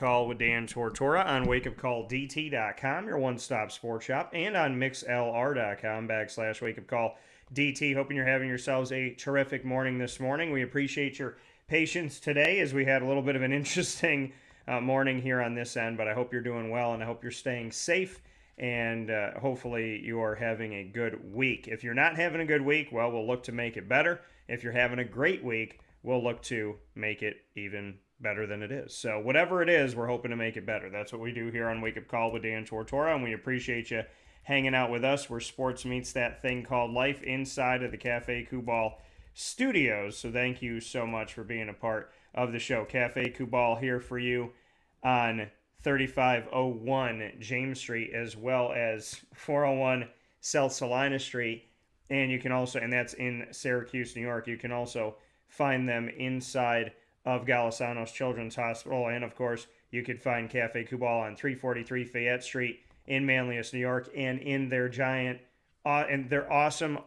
Call with Dan Tortora on wakeupcalldt.com, your one-stop sports shop, and on mixlr.com/wakeupcalldt. Hoping you're having yourselves a terrific morning this morning. We appreciate your patience today as we had a little bit of an interesting morning here on this end, but I hope you're doing well and I hope you're staying safe, and hopefully you are having a good week. If you're not having a good week, well, we'll look to make it better. If you're having a great week, we'll look to make it even better than it is. So whatever it is, we're hoping to make it better. That's what we do here on Wake Up Call with Dan Tortora, and we appreciate you hanging out with us where sports meets that thing called life inside of the Cafe Kubal studios. So thank you so much for being a part of the show. Cafe Kubal here for you on 3501 James Street, as well as 401 South Salina Street. And you can also, and that's in Syracuse, New York, you can also find them inside of Galisanos Children's Hospital. And of course, you could find Cafe Kubal on 343 Fayette Street in Manlius, New York, and in their giant, and their awesome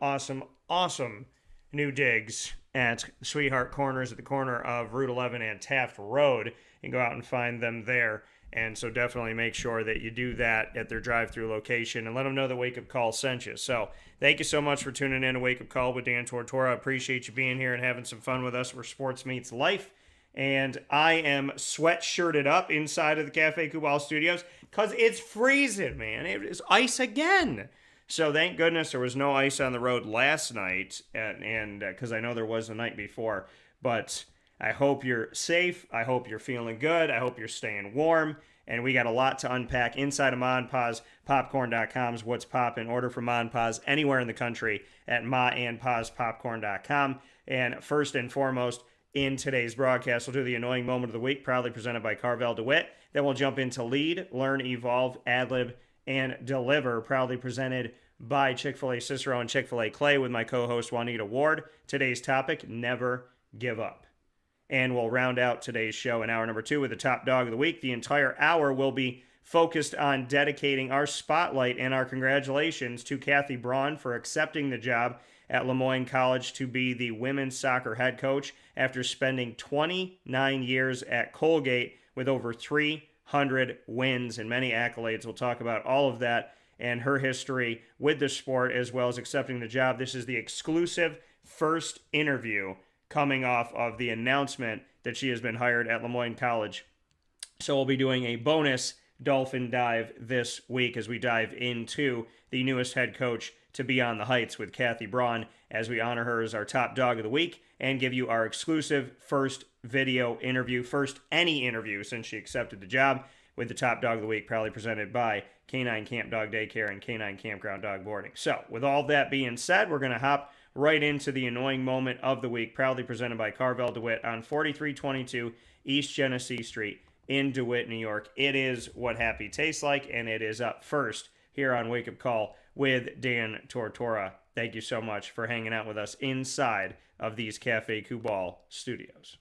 new digs at Sweetheart Corners at the corner of Route 11 and Taft Road. And go out and find them there. And so definitely make sure that you do that at their drive-through location and let them know the Wake Up Call sent you. So thank you so much for tuning in to Wake Up Call with Dan Tortora. I appreciate you being here and having some fun with us where sports meets life. And I am sweatshirted up inside of the Cafe Kubal studios because it's freezing, man. It is ice again. So thank goodness there was no ice on the road last night, and because I know there was the night before. But I hope you're safe. I hope you're feeling good. I hope you're staying warm. And we got a lot to unpack inside of Ma and Pa's Popcorn.com's What's Poppin'. Order from Ma and Pa's anywhere in the country at maandpaspopcorn.com. And first and foremost, in today's broadcast, we'll do the annoying moment of the week, proudly presented by Carvel DeWitt. Then we'll jump into Lead, Learn, Evolve, Ad-Lib, and Deliver, proudly presented by Chick-fil-A Cicero and Chick-fil-A Clay with my co-host Juanita Ward. Today's topic, never give up. And we'll round out today's show in hour number 2 with the top dog of the week. The entire hour will be focused on dedicating our spotlight and our congratulations to Kathy Brawn for accepting the job at Moyne College to be the women's soccer head coach after spending 29 years at Colgate with over 300 wins and many accolades. We'll talk about all of that and her history with the sport as well as accepting the job. This is the exclusive first interview coming off of the announcement that she has been hired at Moyne College. So we'll be doing a bonus Dolphin Dive this week as we dive into the newest head coach to be on the Heights with Kathy Brawn as we honor her as our top dog of the week and give you our exclusive first video interview, first any interview since she accepted the job with the top dog of the week, proudly presented by Canine Camp Dog Daycare and Canine Kampground Dog Boarding. So with all that being said, we're going to hop right into the annoying moment of the week, proudly presented by Carvel DeWitt on 4322 East Genesee Street in DeWitt, New York. It is what happy tastes like, and it is up first here on Wake Up Call with Dan Tortora. Thank you so much for hanging out with us inside of these Cafe Kubal studios.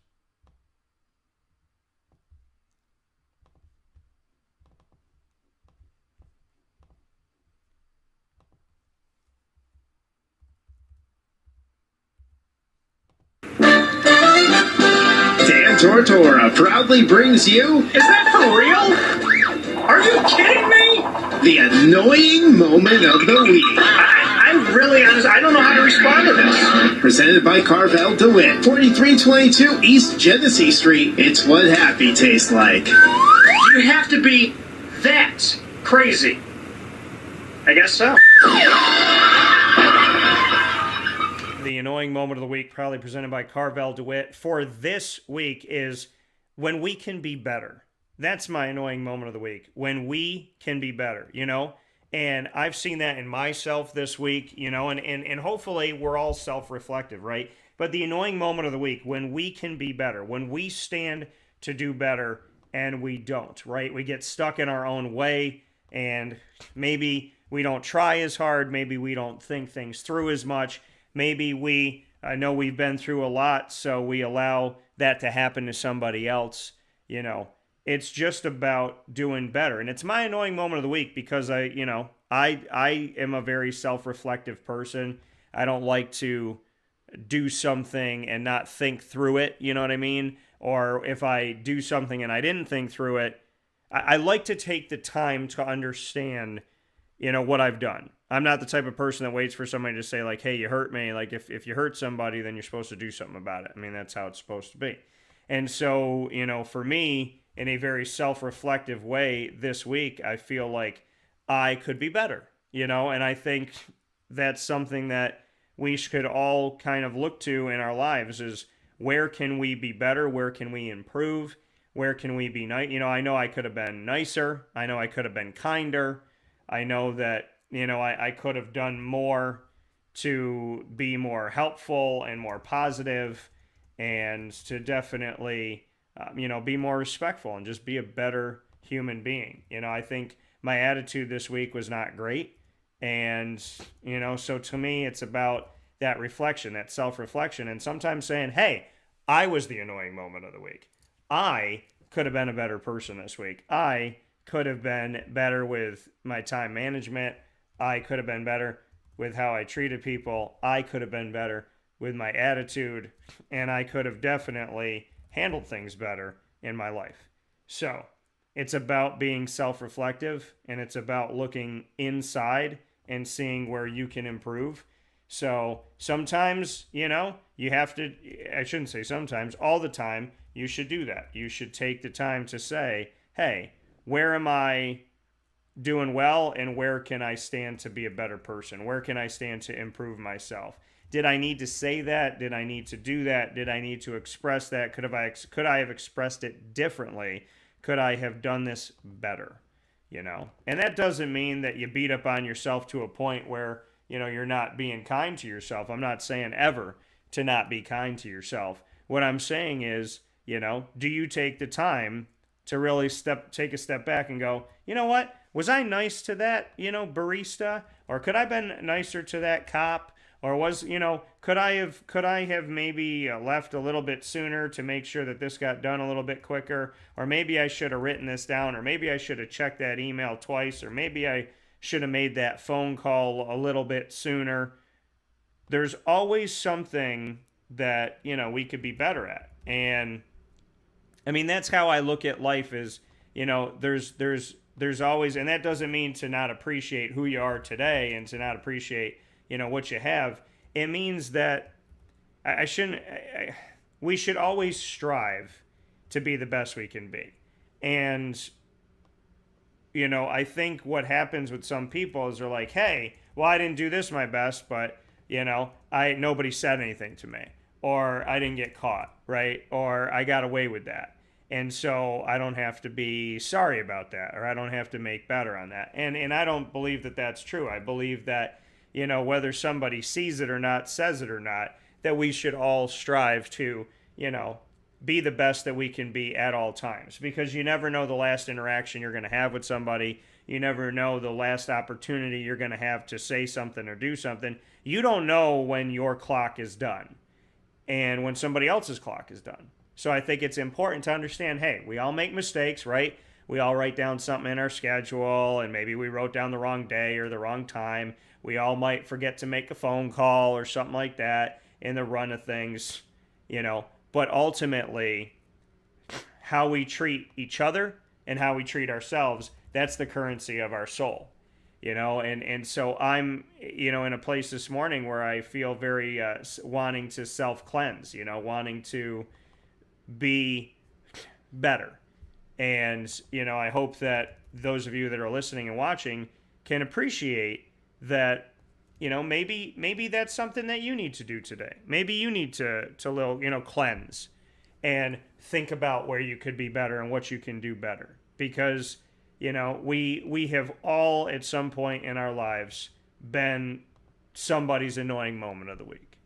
Dan Tortora proudly brings you... Is that for real? Are you kidding me? The annoying moment of the week. I'm really honest. I don't know how to respond to this. Presented by Carvel DeWitt, 4322 East Genesee Street. It's what happy tastes like. You have to be that crazy. I guess so. The annoying moment of the week, proudly presented by Carvel DeWitt, for this week is when we can be better. That's my annoying moment of the week, when we can be better, you know? And I've seen that in myself this week, you know, and hopefully we're all self-reflective, right? But the annoying moment of the week, when we can be better, when we stand to do better and we don't, right? We get stuck in our own way and maybe we don't try as hard, maybe we don't think things through as much. Maybe I know we've been through a lot, so we allow that to happen to somebody else. You know, it's just about doing better. And it's my annoying moment of the week because I am a very self-reflective person. I don't like to do something and not think through it, you know what I mean? Or if I do something and I didn't think through it, I like to take the time to understand, what I've done. I'm not the type of person that waits for somebody to say, like, hey, you hurt me. Like, if you hurt somebody, then you're supposed to do something about it. I mean, that's how it's supposed to be. And so, for me, in a very self-reflective way this week, I feel like I could be better, and I think that's something that we could all kind of look to in our lives is where can we be better? Where can we improve? Where can we be nice? I know I could have been nicer. I know I could have been kinder. I know that, I could have done more to be more helpful and more positive and to definitely, be more respectful and just be a better human being. I think my attitude this week was not great. And, so to me, it's about that reflection, that self-reflection, and sometimes saying, hey, I was the annoying moment of the week. I could have been a better person this week. I could have been better with my time management. I could have been better with how I treated people. I could have been better with my attitude, and I could have definitely handled things better in my life. So it's about being self-reflective, and it's about looking inside and seeing where you can improve. So sometimes, you have to, I shouldn't say sometimes, all the time, you should do that. You should take the time to say, hey, where am I doing well and where can I stand to be a better person? Where can I stand to improve myself? Did I need to say that? Did I need to do that? Did I need to express that? Could I have expressed it differently? Could I have done this better? And that doesn't mean that you beat up on yourself to a point where, you're not being kind to yourself. I'm not saying ever to not be kind to yourself. What I'm saying is, do you take the time to really take a step back and go, you know what? Was I nice to that, barista? Or could I have been nicer to that cop? Or could I have maybe left a little bit sooner to make sure that this got done a little bit quicker? Or maybe I should have written this down, or maybe I should have checked that email twice, or maybe I should have made that phone call a little bit sooner. There's always something that, we could be better at. And I mean, that's how I look at life is, there's always, and that doesn't mean to not appreciate who you are today and to not appreciate, what you have. It means that we should always strive to be the best we can be. And, I think what happens with some people is they're like, hey, well, I didn't do this my best, but, nobody said anything to me, or I didn't get caught, right? Or I got away with that. And so I don't have to be sorry about that, or I don't have to make better on that. And I don't believe that that's true. I believe that, whether somebody sees it or not, says it or not, that we should all strive to, be the best that we can be at all times. Because you never know the last interaction you're going to have with somebody. You never know the last opportunity you're going to have to say something or do something. You don't know when your clock is done and when somebody else's clock is done. So I think it's important to understand, hey, we all make mistakes, right? We all write down something in our schedule, and maybe we wrote down the wrong day or the wrong time. We all might forget to make a phone call or something like that in the run of things, But ultimately, how we treat each other and how we treat ourselves, that's the currency of our soul, And so I'm, in a place this morning where I feel very wanting to self-cleanse, wanting to be better. And, I hope that those of you that are listening and watching can appreciate that, maybe that's something that you need to do today. Maybe you need to little, cleanse and think about where you could be better and what you can do better. Because, we have all at some point in our lives been somebody's annoying moment of the week.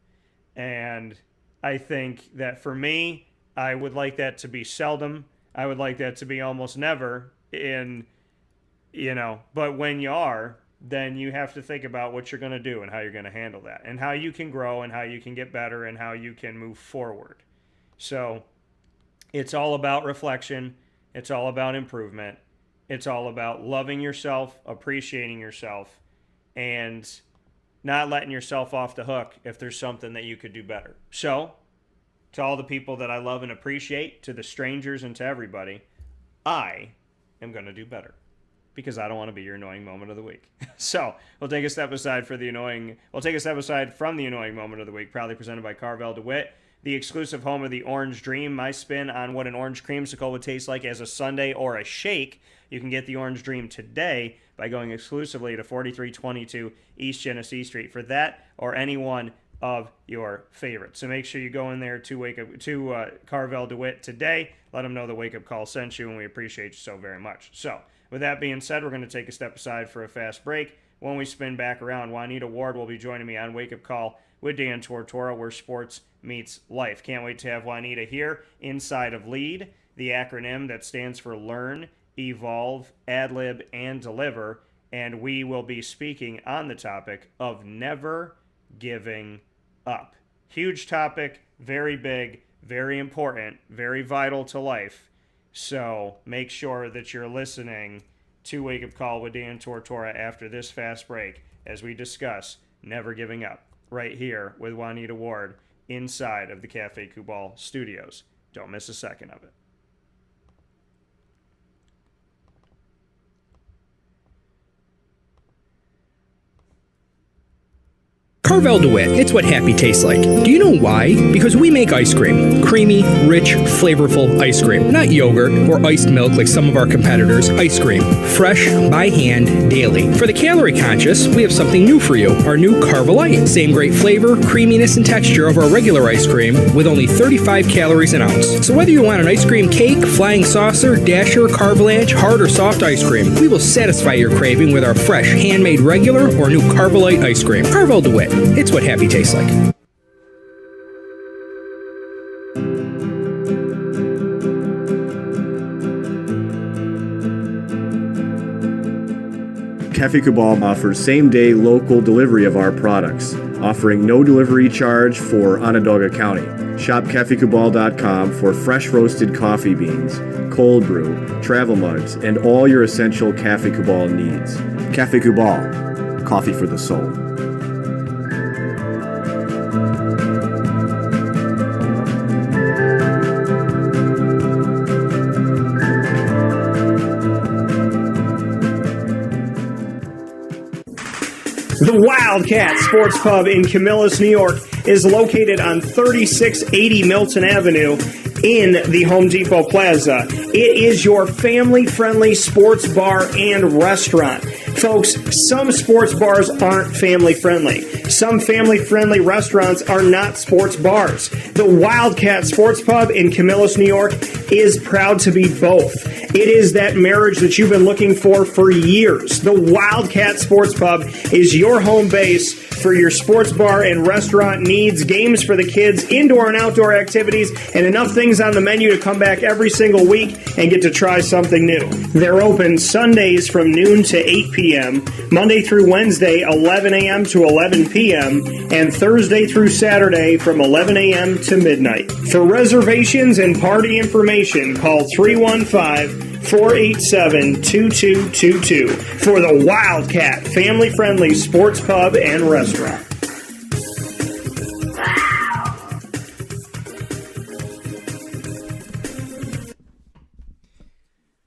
And I think that for me, I would like that to be seldom. I would like that to be almost never but when you are, then you have to think about what you're going to do and how you're going to handle that and how you can grow and how you can get better and how you can move forward. So it's all about reflection. It's all about improvement. It's all about loving yourself, appreciating yourself, and not letting yourself off the hook if there's something that you could do better. So, to all the people that I love and appreciate, to the strangers and to everybody, I am going to do better because I don't want to be your annoying moment of the week. So, we'll take a step aside from the annoying moment of the week, proudly presented by Carvel DeWitt, the exclusive home of the Orange Dream. My spin on what an orange creamsicle would taste like as a sundae or a shake. You can get the Orange Dream today by going exclusively to 4322 East Genesee Street for that or any one of your favorites. So make sure you go in there to Carvel DeWitt today. Let them know the wake-up call sent you, and we appreciate you so very much. So with that being said, we're going to take a step aside for a fast break. When we spin back around, Juanita Ward will be joining me on Wake Up Call with Dan Tortora, where sports meets life. Can't wait to have Juanita here inside of LEAD, the acronym that stands for Learn, Evolve, Ad-lib, and Deliver. And we will be speaking on the topic of never giving up. Huge topic, very big, very important, very vital to life. So make sure that you're listening to Wake Up Call with Dan Tortora after this fast break as we discuss never giving up right here with Juanita Ward inside of the Café Kubal studios. Don't miss a second of it. Carvel DeWitt, it's what happy tastes like. Do you know why? Because we make ice cream. Creamy, rich, flavorful ice cream. Not yogurt or iced milk like some of our competitors. Ice cream. Fresh, by hand, daily. For the calorie conscious, we have something new for you. Our new Carvelite. Same great flavor, creaminess, and texture of our regular ice cream with only 35 calories an ounce. So whether you want an ice cream cake, flying saucer, dasher, carvalanche, hard or soft ice cream, we will satisfy your craving with our fresh, handmade regular or new Carvelite ice cream. Carvel DeWitt. It's what happy tastes like. Café Kubal offers same-day local delivery of our products, offering no delivery charge for Onondaga County. Shop cafekubal.com for fresh roasted coffee beans, cold brew, travel mugs, and all your essential Café Kubal needs. Café Kubal, coffee for the soul. The Wildcat Sports Pub in Camillus, New York is located on 3680 Milton Avenue in the Home Depot Plaza. It is your family-friendly sports bar and restaurant. Folks, some sports bars aren't family-friendly. Some family-friendly restaurants are not sports bars. The Wildcat Sports Pub in Camillus, New York is proud to be both. It is that marriage that you've been looking for years. The Wildcat Sports Pub is your home base for your sports bar and restaurant needs, games for the kids, indoor and outdoor activities, and enough things on the menu to come back every single week and get to try something new. They're open Sundays from noon to 8 p.m., Monday through Wednesday, 11 a.m. to 11 p.m., and Thursday through Saturday from 11 a.m. to midnight. For reservations and party information, call 315-487-2222 for the Wildcat family-friendly sports pub and restaurant.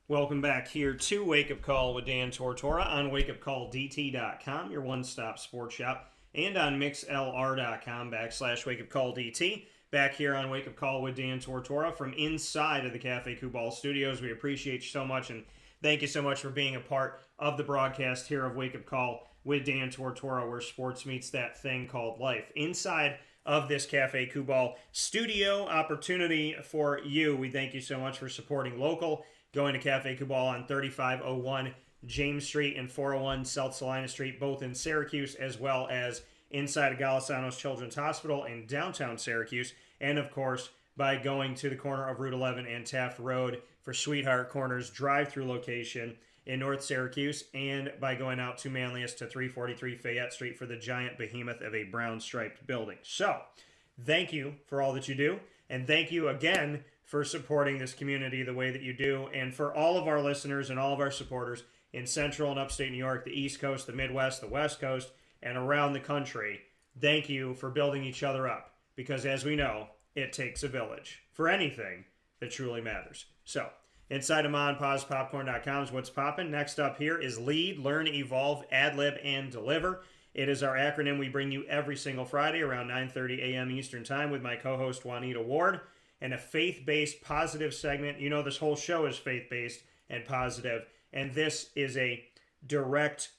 Welcome back here to Wake Up Call with Dan Tortora on wakeupcalldt.com, your one-stop sports shop, and on mixlr.com/wakeupcalldt. Back here on Wake Up Call with Dan Tortora from inside of the Café Kubal studios. We appreciate you so much, and thank you so much for being a part of the broadcast here of Wake Up Call with Dan Tortora, where sports meets that thing called life. Inside of this Café Kubal studio opportunity for you, we thank you so much for supporting local, going to Café Kubal on 3501 James Street and 401 South Salina Street, both in Syracuse, as well as inside of Golisano's Children's Hospital in downtown Syracuse, and of course by going to the corner of Route 11 and Taft Road for Sweetheart Corners drive-through location in North Syracuse, and by going out to Manlius to 343 Fayette Street for the giant behemoth of a brown striped building. So thank you for all that you do, and thank you again for supporting this community the way that you do, and for all of our listeners and all of our supporters in Central and Upstate New York, the East Coast, the Midwest, the West Coast, and around the country, thank you for building each other up. Because as we know, it takes a village for anything that truly matters. So, inside of MonPausPopcorn.com is what's popping. Next up here is Lead, Learn, Evolve, Ad-Lib, and Deliver. It is our acronym we bring you every single Friday around 9:30 a.m. Eastern Time with my co-host Juanita Ward, and a faith-based positive segment. You know, this whole show is faith-based and positive, and this is a direct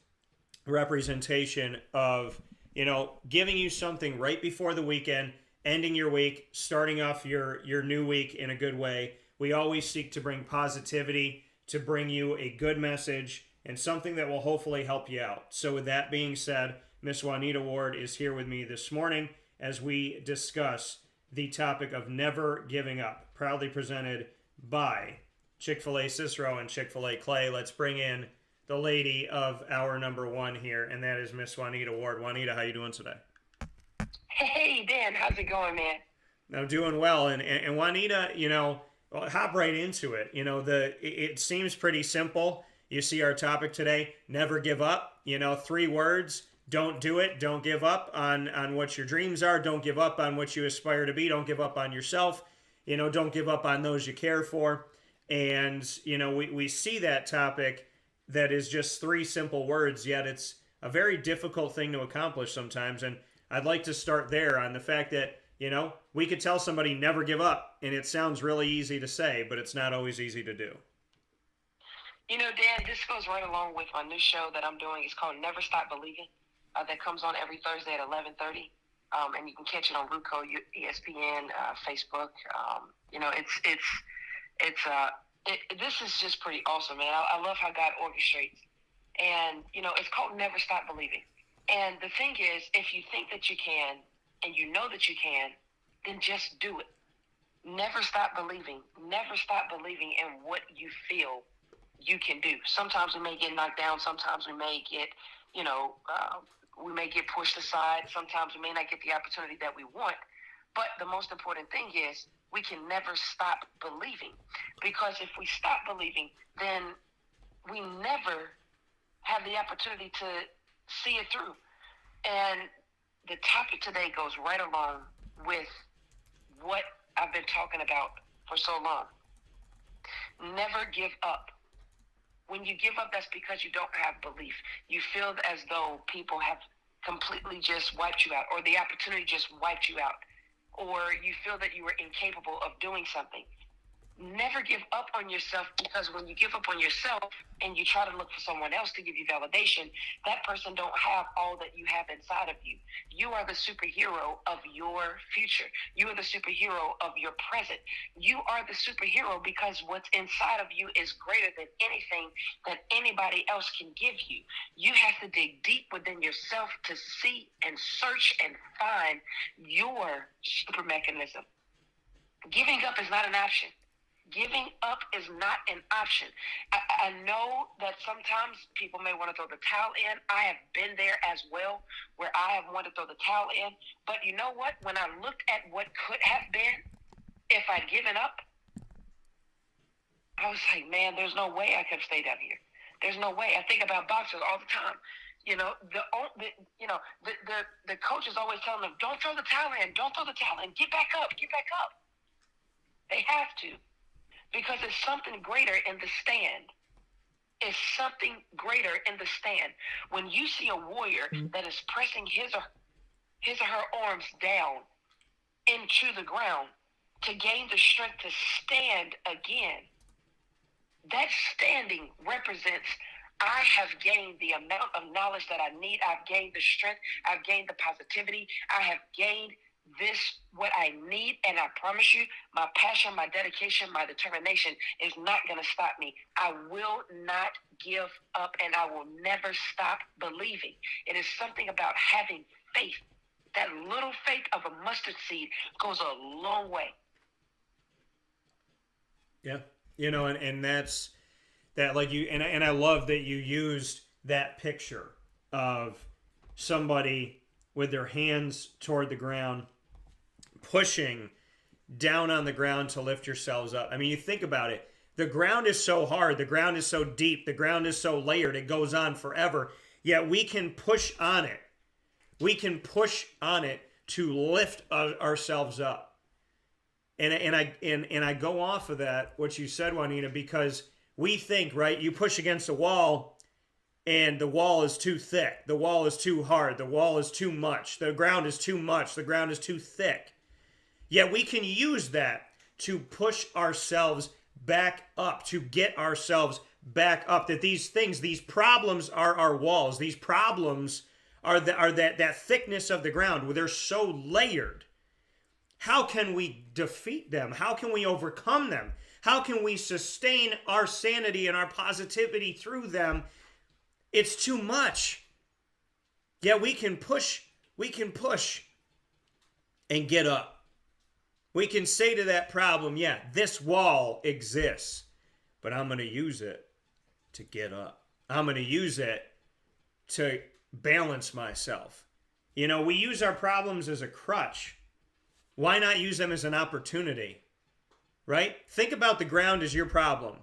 representation of, you know, giving you something right before the weekend, ending your week, starting off your new week in a good way. We always seek to bring positivity, to bring you a good message, and something that will hopefully help you out. So with that being said, Miss Juanita Ward is here with me this morning as we discuss the topic of never giving up, proudly presented by Chick-fil-A Cicero and Chick-fil-A Clay. Let's bring in the lady of our number one here, and that is Miss Juanita Ward. Juanita, how you doing today? Hey, Dan, how's it going, man? I'm doing well, and Juanita, you know, well, hop right into it. You know, it seems pretty simple. You see our topic today, never give up. You know, 3 words, don't do it. Don't give up on what your dreams are. Don't give up on what you aspire to be. Don't give up on yourself. You know, don't give up on those you care for. And, you know, we see that topic that is just 3 simple words, yet it's a very difficult thing to accomplish sometimes. And I'd like to start there on the fact that, you know, we could tell somebody never give up, and it sounds really easy to say, but it's not always easy to do. You know, Dan, this goes right along with my new show that I'm doing. It's called Never Stop Believing. That comes on every Thursday at 11:30, and you can catch it on Ruco, ESPN, Facebook. You know, this is just pretty awesome, man. I love how God orchestrates, and you know, it's called Never Stop Believing. And the thing is, if you think that you can, and you know that you can, then just do it. Never stop believing. Never stop believing in what you feel you can do. Sometimes we may get knocked down. Sometimes we may get, you know, we may get pushed aside. Sometimes we may not get the opportunity that we want. But the most important thing is we can never stop believing. Because if we stop believing, then we never have the opportunity to see it through. And the topic today goes right along with what I've been talking about for so long. Never give up. When you give up, that's because you don't have belief. You feel as though people have completely just wiped you out, or the opportunity just wiped you out, or you feel that you were incapable of doing something. Never give up on yourself, because when you give up on yourself and you try to look for someone else to give you validation, that person don't have all that you have inside of you. You are the superhero of your future. You are the superhero of your present. You are the superhero because what's inside of you is greater than anything that anybody else can give you. You have to dig deep within yourself to see and search and find your super mechanism. Giving up is not an option. Giving up is not an option. I know that sometimes people may want to throw the towel in. I have been there as well, where I have wanted to throw the towel in. But you know what? When I looked at what could have been if I'd given up, I was like, man, there's no way I could have stayed out here. There's no way. I think about boxers all the time. You know, the coach is always telling them, don't throw the towel in. Don't throw the towel in. Get back up. Get back up. They have to. Because it's something greater in the stand. It's something greater in the stand. When you see a warrior that is pressing his or her arms down into the ground to gain the strength to stand again, that standing represents, I have gained the amount of knowledge that I need. I've gained the strength. I've gained the positivity. I have gained this, what I need, and I promise you, my passion, my dedication, my determination is not going to stop me. I will not give up, and I will never stop believing. It is something about having faith. That little faith of a mustard seed goes a long way. Yeah, you know, and that's that, like you, and I love that you used that picture of somebody with their hands toward the ground, pushing down on the ground to lift yourselves up. I mean, you think about it. The ground is so hard. The ground is so deep. The ground is so layered. It goes on forever. Yet we can push on it We can push on it to lift ourselves up. And I go off of that, what you said, Juanita, because we think, right, you push against a wall and the wall is too thick, the wall is too hard, the wall is too much, the ground is too much, the ground is too thick. Yet we can use that to push ourselves back up, to get ourselves back up. That these things, these problems are our walls. These problems are that thickness of the ground where they're so layered. How can we defeat them? How can we overcome them? How can we sustain our sanity and our positivity through them? It's too much. Yet we can push and get up. We can say to that problem, yeah, this wall exists, but I'm going to use it to get up. I'm going to use it to balance myself. You know, we use our problems as a crutch. Why not use them as an opportunity? Right? Think about the ground as your problem.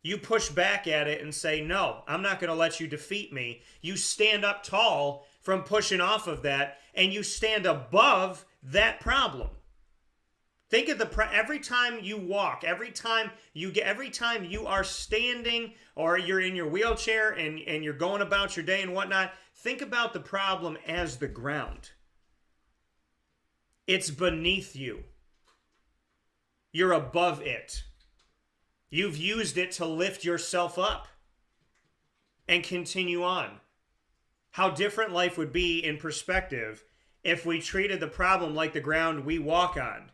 You push back at it and say, no, I'm not going to let you defeat me. You stand up tall from pushing off of that, and you stand above that problem. Think of every time you walk, every time you are standing or you're in your wheelchair and you're going about your day and whatnot, think about the problem as the ground. It's beneath you. You're above it. You've used it to lift yourself up and continue on. How different life would be in perspective if we treated the problem like the ground we walk on.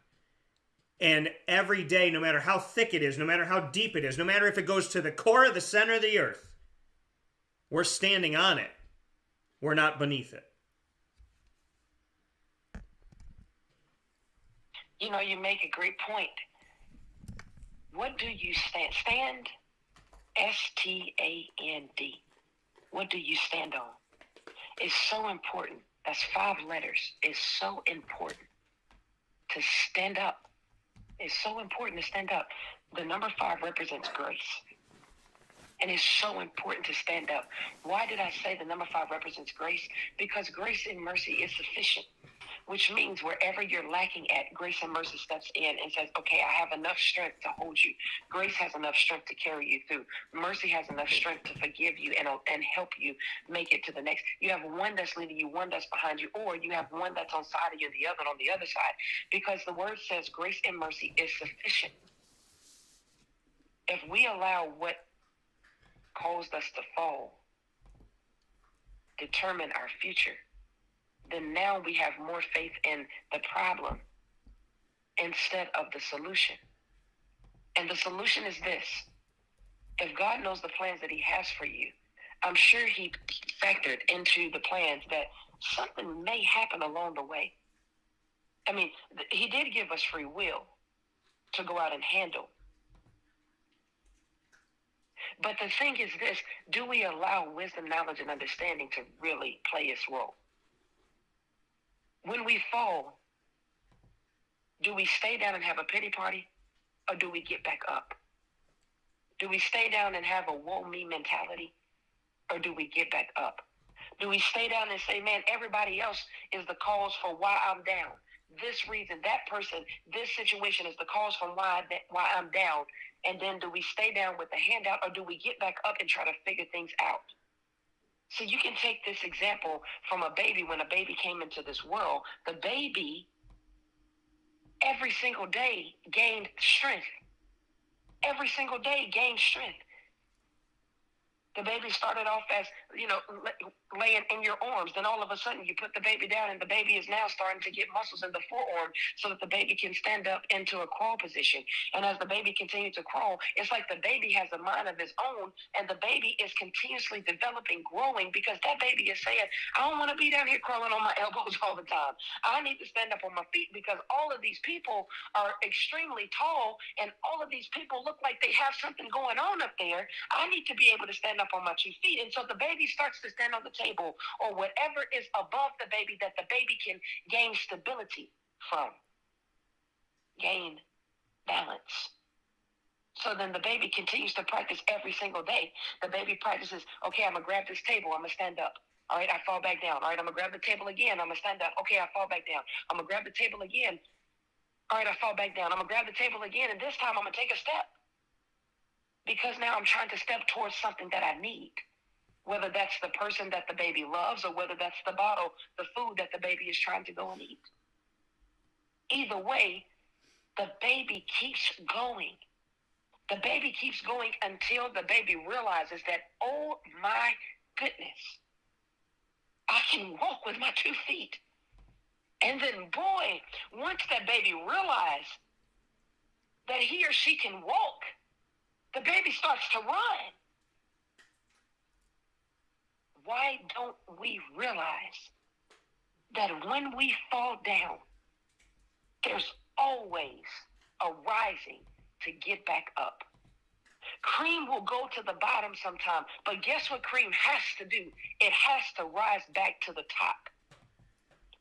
And every day, no matter how thick it is, no matter how deep it is, no matter if it goes to the core of the center of the earth, we're standing on it. We're not beneath it. You know, you make a great point. What do you stand? Stand, S-T-A-N-D. What do you stand on? It's so important. That's 5 letters. It's so important to stand up. It's so important to stand up. The number 5 represents grace. And it's so important to stand up. Why did I say the number 5 represents grace? Because grace and mercy is sufficient, which means wherever you're lacking at, grace and mercy steps in and says, okay, I have enough strength to hold you. Grace has enough strength to carry you through. Mercy has enough strength to forgive you and help you make it to the next. You have one that's leading you, one that's behind you, or you have one that's on side of you, the other on the other side, because the word says grace and mercy is sufficient. If we allow what caused us to fall determine our future, then now we have more faith in the problem instead of the solution. And the solution is this. If God knows the plans that he has for you, I'm sure he factored into the plans that something may happen along the way. I mean, he did give us free will to go out and handle. But the thing is this, do we allow wisdom, knowledge, and understanding to really play its role? When we fall, do we stay down and have a pity party, or do we get back up? Do we stay down and have a woe me mentality, or do we get back up? Do we stay down and say, man, everybody else is the cause for why I'm down? This reason, that person, this situation is the cause for why I'm down. And then do we stay down with the handout, or do we get back up and try to figure things out? So you can take this example from a baby. When a baby came into this world, the baby every single day gained strength. Every single day gained strength. The baby started off as, laying in your arms. Then all of a sudden you put the baby down, and the baby is now starting to get muscles in the forearm so that the baby can stand up into a crawl position. And as the baby continues to crawl, it's like the baby has a mind of his own, and the baby is continuously developing, growing, because that baby is saying, I don't want to be down here crawling on my elbows all the time. I need to stand up on my feet, because all of these people are extremely tall, and all of these people look like they have something going on up there. I need to be able to stand up on my 2 feet. And so the baby starts to stand on the table or whatever is above the baby that the baby can gain stability from, gain balance. So then the baby continues to practice every single day. The baby practices, okay, I'm going to grab this table, I'm going to stand up. All right, I fall back down. All right, I'm going to grab the table again. I'm going to stand up. Okay, I fall back down. I'm going to grab the table again. All right, I fall back down. I'm going to grab the table again, and this time I'm going to take a step. Because now I'm trying to step towards something that I need. Whether that's the person that the baby loves or whether that's the bottle, the food that the baby is trying to go and eat. Either way, the baby keeps going. The baby keeps going until the baby realizes that, oh my goodness, I can walk with my 2 feet. And then, boy, once that baby realizes that he or she can walk, the baby starts to run. Why don't we realize that when we fall down, there's always a rising to get back up? Cream will go to the bottom sometime, but guess what cream has to do? It has to rise back to the top.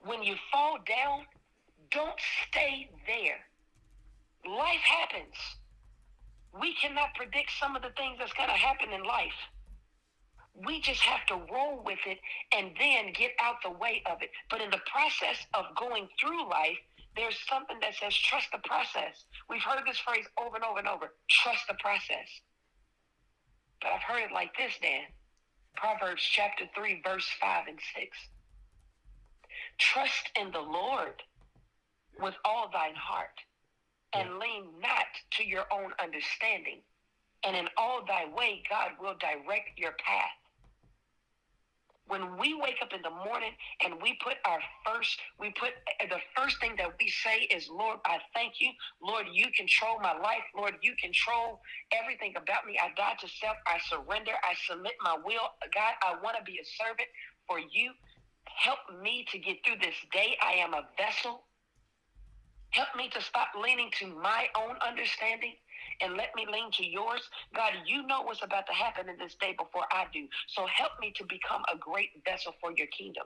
When you fall down, don't stay there. Life happens. We cannot predict some of the things that's going to happen in life. We just have to roll with it and then get out the way of it. But in the process of going through life, there's something that says trust the process. We've heard this phrase over and over and over, trust the process. But I've heard it like this, Dan. Proverbs chapter 3, verse 5 and 6. Trust in the Lord with all thine heart, and lean not to your own understanding. And in all thy way, God will direct your path. When we wake up in the morning and the first thing that we say is, Lord, I thank you. Lord, you control my life. Lord, you control everything about me. I die to self. I surrender. I submit my will. God, I want to be a servant for you. Help me to get through this day. I am a vessel. Help me to stop leaning to my own understanding and let me lean to yours. God, you know what's about to happen in this day before I do. So help me to become a great vessel for your kingdom.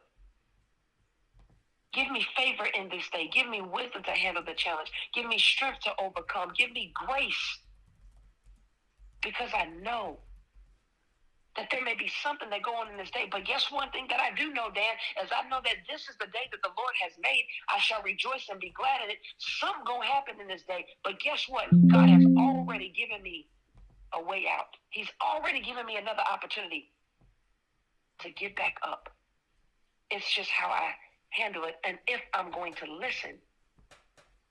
Give me favor in this day. Give me wisdom to handle the challenge. Give me strength to overcome. Give me grace. Because I know that there may be something that go on in this day. But guess one thing that I do know, Dan, is I know that this is the day that the Lord has made. I shall rejoice and be glad in it. Something going to happen in this day. But guess what? God has already given me a way out. He's already given me another opportunity to get back up. It's just how I handle it. And if I'm going to listen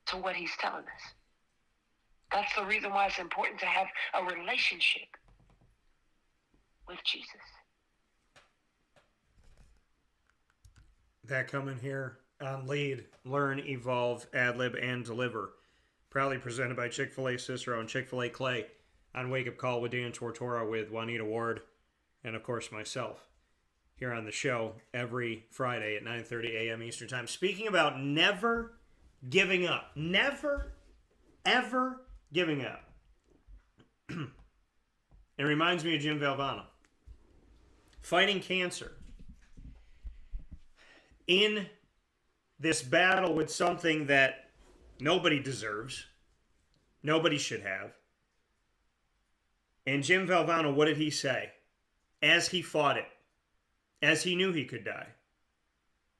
to what he's telling us. That's the reason why it's important to have a relationship with Jesus. That coming here on Lead, Learn, Evolve, Ad-Lib, and Deliver. Proudly presented by Chick-fil-A Cicero and Chick-fil-A Clay on Wake Up Call with Dan Tortora with Juanita Ward and, of course, myself here on the show every Friday at 9:30 a.m. Eastern Time. Speaking about never giving up. Never, ever giving up. It reminds me of Jim Valvano. Fighting cancer. In this battle with something that nobody deserves, nobody should have. And Jim Valvano, what did he say? As he fought it, as he knew he could die,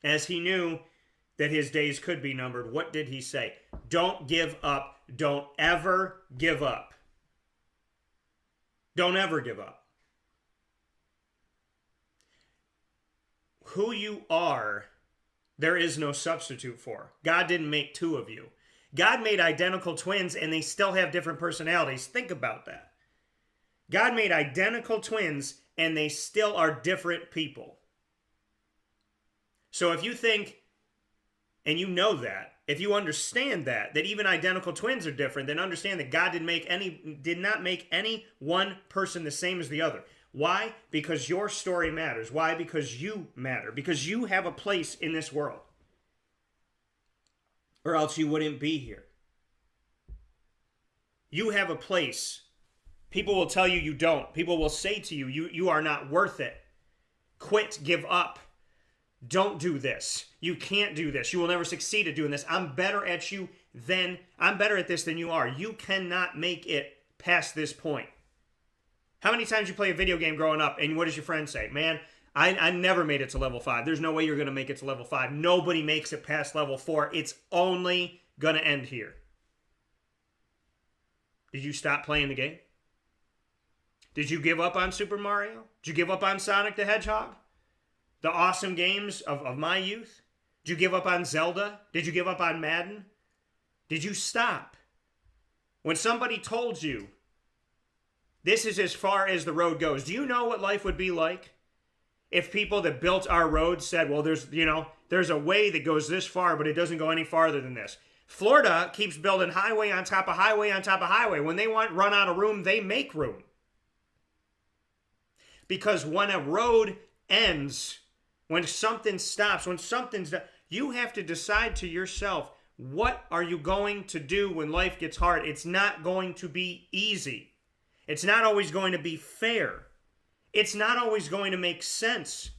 as he knew that his days could be numbered, what did he say? Don't give up. Don't ever give up. Don't ever give up. Who you are, there is no substitute for. God didn't make two of you. God made identical twins and they still have different personalities. Think about that. God made identical twins and they still are different people. So if you think, and you know that, if you understand that even identical twins are different, then understand that God did not make any one person the same as the other. Why? Because your story matters. Why? Because you matter. Because you have a place in this world. Or else you wouldn't be here. You have a place. People will tell you you don't. People will say to you, you are not worth it. Quit, give up. Don't do this. You can't do this. You will never succeed at doing this. I'm better at this than you are. You cannot make it past this point. How many times you play a video game growing up and what does your friend say? Man, I never made it to level 5. There's no way you're going to make it to level 5. Nobody makes it past level 4. It's only going to end here. Did you stop playing the game? Did you give up on Super Mario? Did you give up on Sonic the Hedgehog? The awesome games of my youth? Did you give up on Zelda? Did you give up on Madden? Did you stop? When somebody told you, this is as far as the road goes, do you know what life would be like if people that built our roads said, well, there's a way that goes this far, but it doesn't go any farther than this? Florida keeps building highway on top of highway on top of highway. When they run out of room, they make room. Because when a road ends, when something stops, you have to decide to yourself, what are you going to do when life gets hard? It's not going to be easy. It's not always going to be fair. It's not always going to make sense.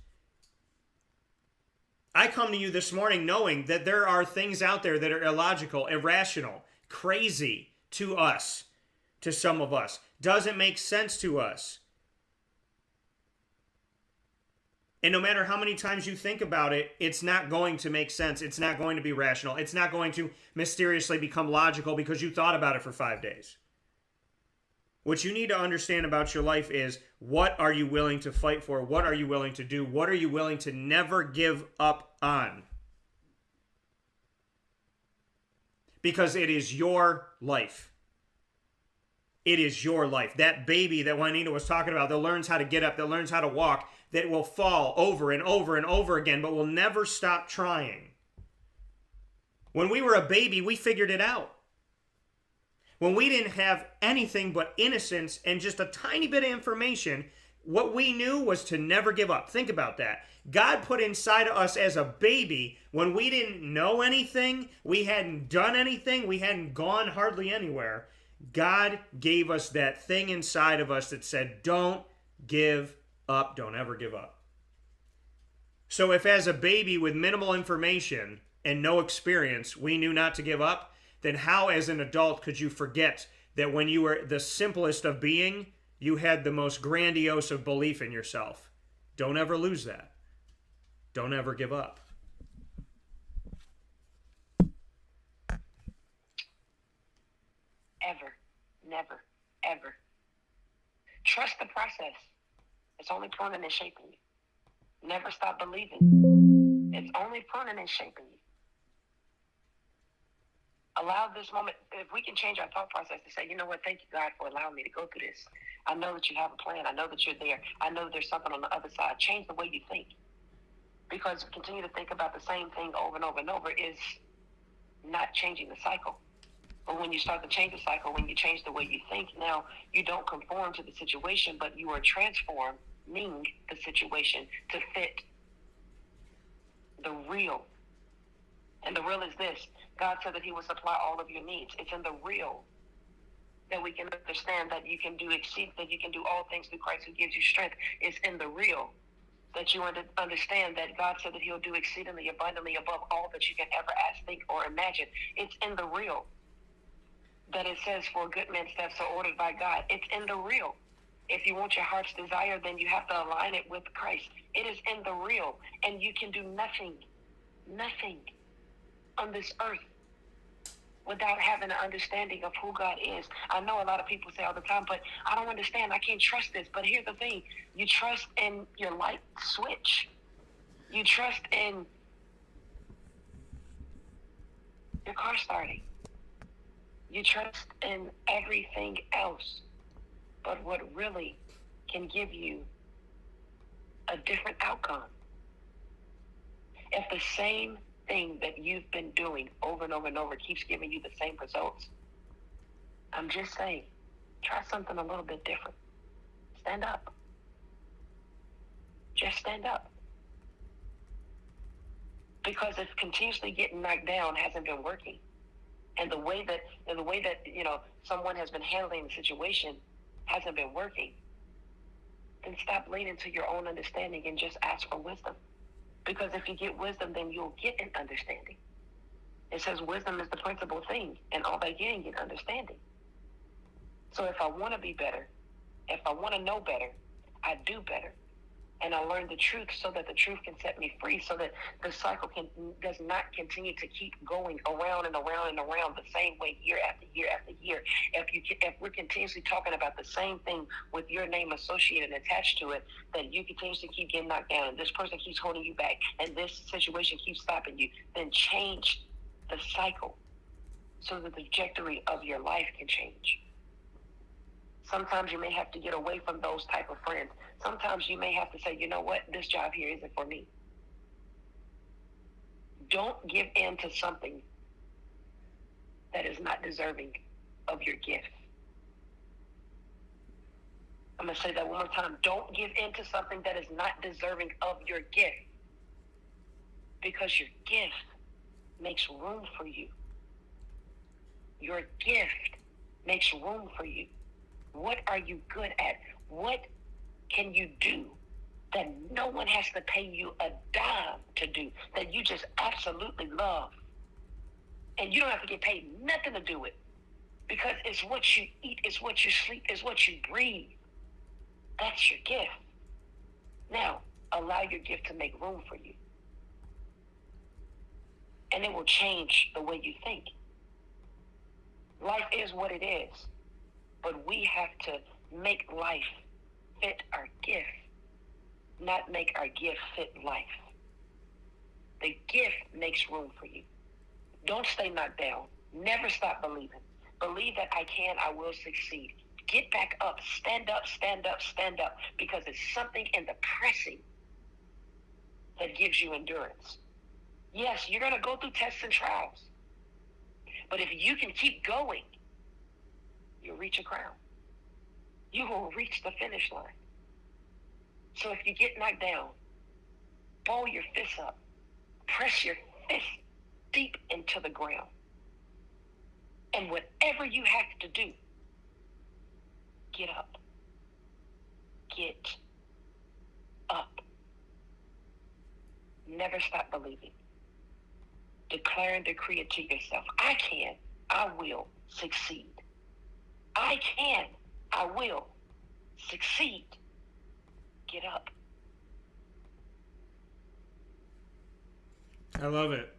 I come to you this morning knowing that there are things out there that are illogical, irrational, crazy to us, to some of us. Doesn't make sense to us. And no matter how many times you think about it, it's not going to make sense. It's not going to be rational. It's not going to mysteriously become logical because you thought about it for 5 days. What you need to understand about your life is, what are you willing to fight for? What are you willing to do? What are you willing to never give up on? Because it is your life. It is your life. That baby that Juanita was talking about that learns how to get up, that learns how to walk, that will fall over and over and over again, but will never stop trying. When we were a baby, we figured it out. When we didn't have anything but innocence and just a tiny bit of information, what we knew was to never give up. Think about that. God put inside of us as a baby, when we didn't know anything, we hadn't done anything, we hadn't gone hardly anywhere, God gave us that thing inside of us that said, don't give up, don't ever give up. So if as a baby with minimal information and no experience, we knew not to give up, then how as an adult could you forget that when you were the simplest of being, you had the most grandiose of belief in yourself? Don't ever lose that. Don't ever give up. Ever. Never. Ever. Trust the process. It's only pruning and shaping you. Never stop believing. It's only pruning and shaping you. Allow this moment, if we can change our thought process to say, you know what, thank you, God, for allowing me to go through this. I know that you have a plan. I know that you're there. I know there's something on the other side. Change the way you think. Because continue to think about the same thing over and over and over is not changing the cycle. But when you start to change the cycle, when you change the way you think, now you don't conform to the situation, but you are transforming the situation to fit the real. And the real is this. God said that he will supply all of your needs. It's in the real that we can understand that you can do that you can do all things through Christ who gives you strength. It's in the real that you understand that God said that he'll do exceedingly abundantly above all that you can ever ask, think, or imagine. It's in the real that it says, for a good man's steps are ordered by God. It's in the real. If you want your heart's desire, then you have to align it with Christ. It is in the real, and you can do nothing on this earth without having an understanding of who God is. I know a lot of people say all the time, but I don't understand. I can't trust this. But here's the thing. You trust in your light switch. You trust in your car starting. You trust in everything else. But what really can give you a different outcome? If the same thing that you've been doing over and over and over keeps giving you the same results, I'm just saying, try something a little bit different. Stand up. Just stand up. Because if continuously getting knocked down hasn't been working, and the way that someone has been handling the situation hasn't been working, then stop leaning to your own understanding and just ask for wisdom. Because if you get wisdom, then you'll get an understanding. It says wisdom is the principal thing, and all by getting get understanding. So if I want to be better, if I want to know better, I do better. And I learned the truth so that the truth can set me free, so that the cycle does not continue to keep going around and around and around the same way year after year after year. If we're continuously talking about the same thing with your name associated and attached to it, that you continuously keep getting knocked down and this person keeps holding you back and this situation keeps stopping you, then change the cycle so that the trajectory of your life can change. Sometimes you may have to get away from those type of friends. Sometimes you may have to say, you know what, this job here isn't for me. Don't give in to something that is not deserving of your gift. I'm going to say that one more time. Don't give in to something that is not deserving of your gift, because your gift makes room for you. Your gift makes room for you. What are you good at? What can you do that no one has to pay you a dime to do, that you just absolutely love? And you don't have to get paid nothing to do it, because it's what you eat, it's what you sleep, it's what you breathe. That's your gift. Now, allow your gift to make room for you. And it will change the way you think. Life is what it is. But we have to make life fit our gift, not make our gift fit life. The gift makes room for you. Don't stay knocked down. Never stop believing. Believe that I can, I will succeed. Get back up. Stand up, stand up, stand up. Because it's something in the pressing that gives you endurance. Yes, you're going to go through tests and trials. But if you can keep going, you'll reach a crown. You will reach the finish line. So if you get knocked down, ball your fists up. Press your fist deep into the ground. And whatever you have to do, get up. Get up. Never stop believing. Declare and decree it to yourself. I can, I will succeed. I can, I will succeed. Get up. I love it.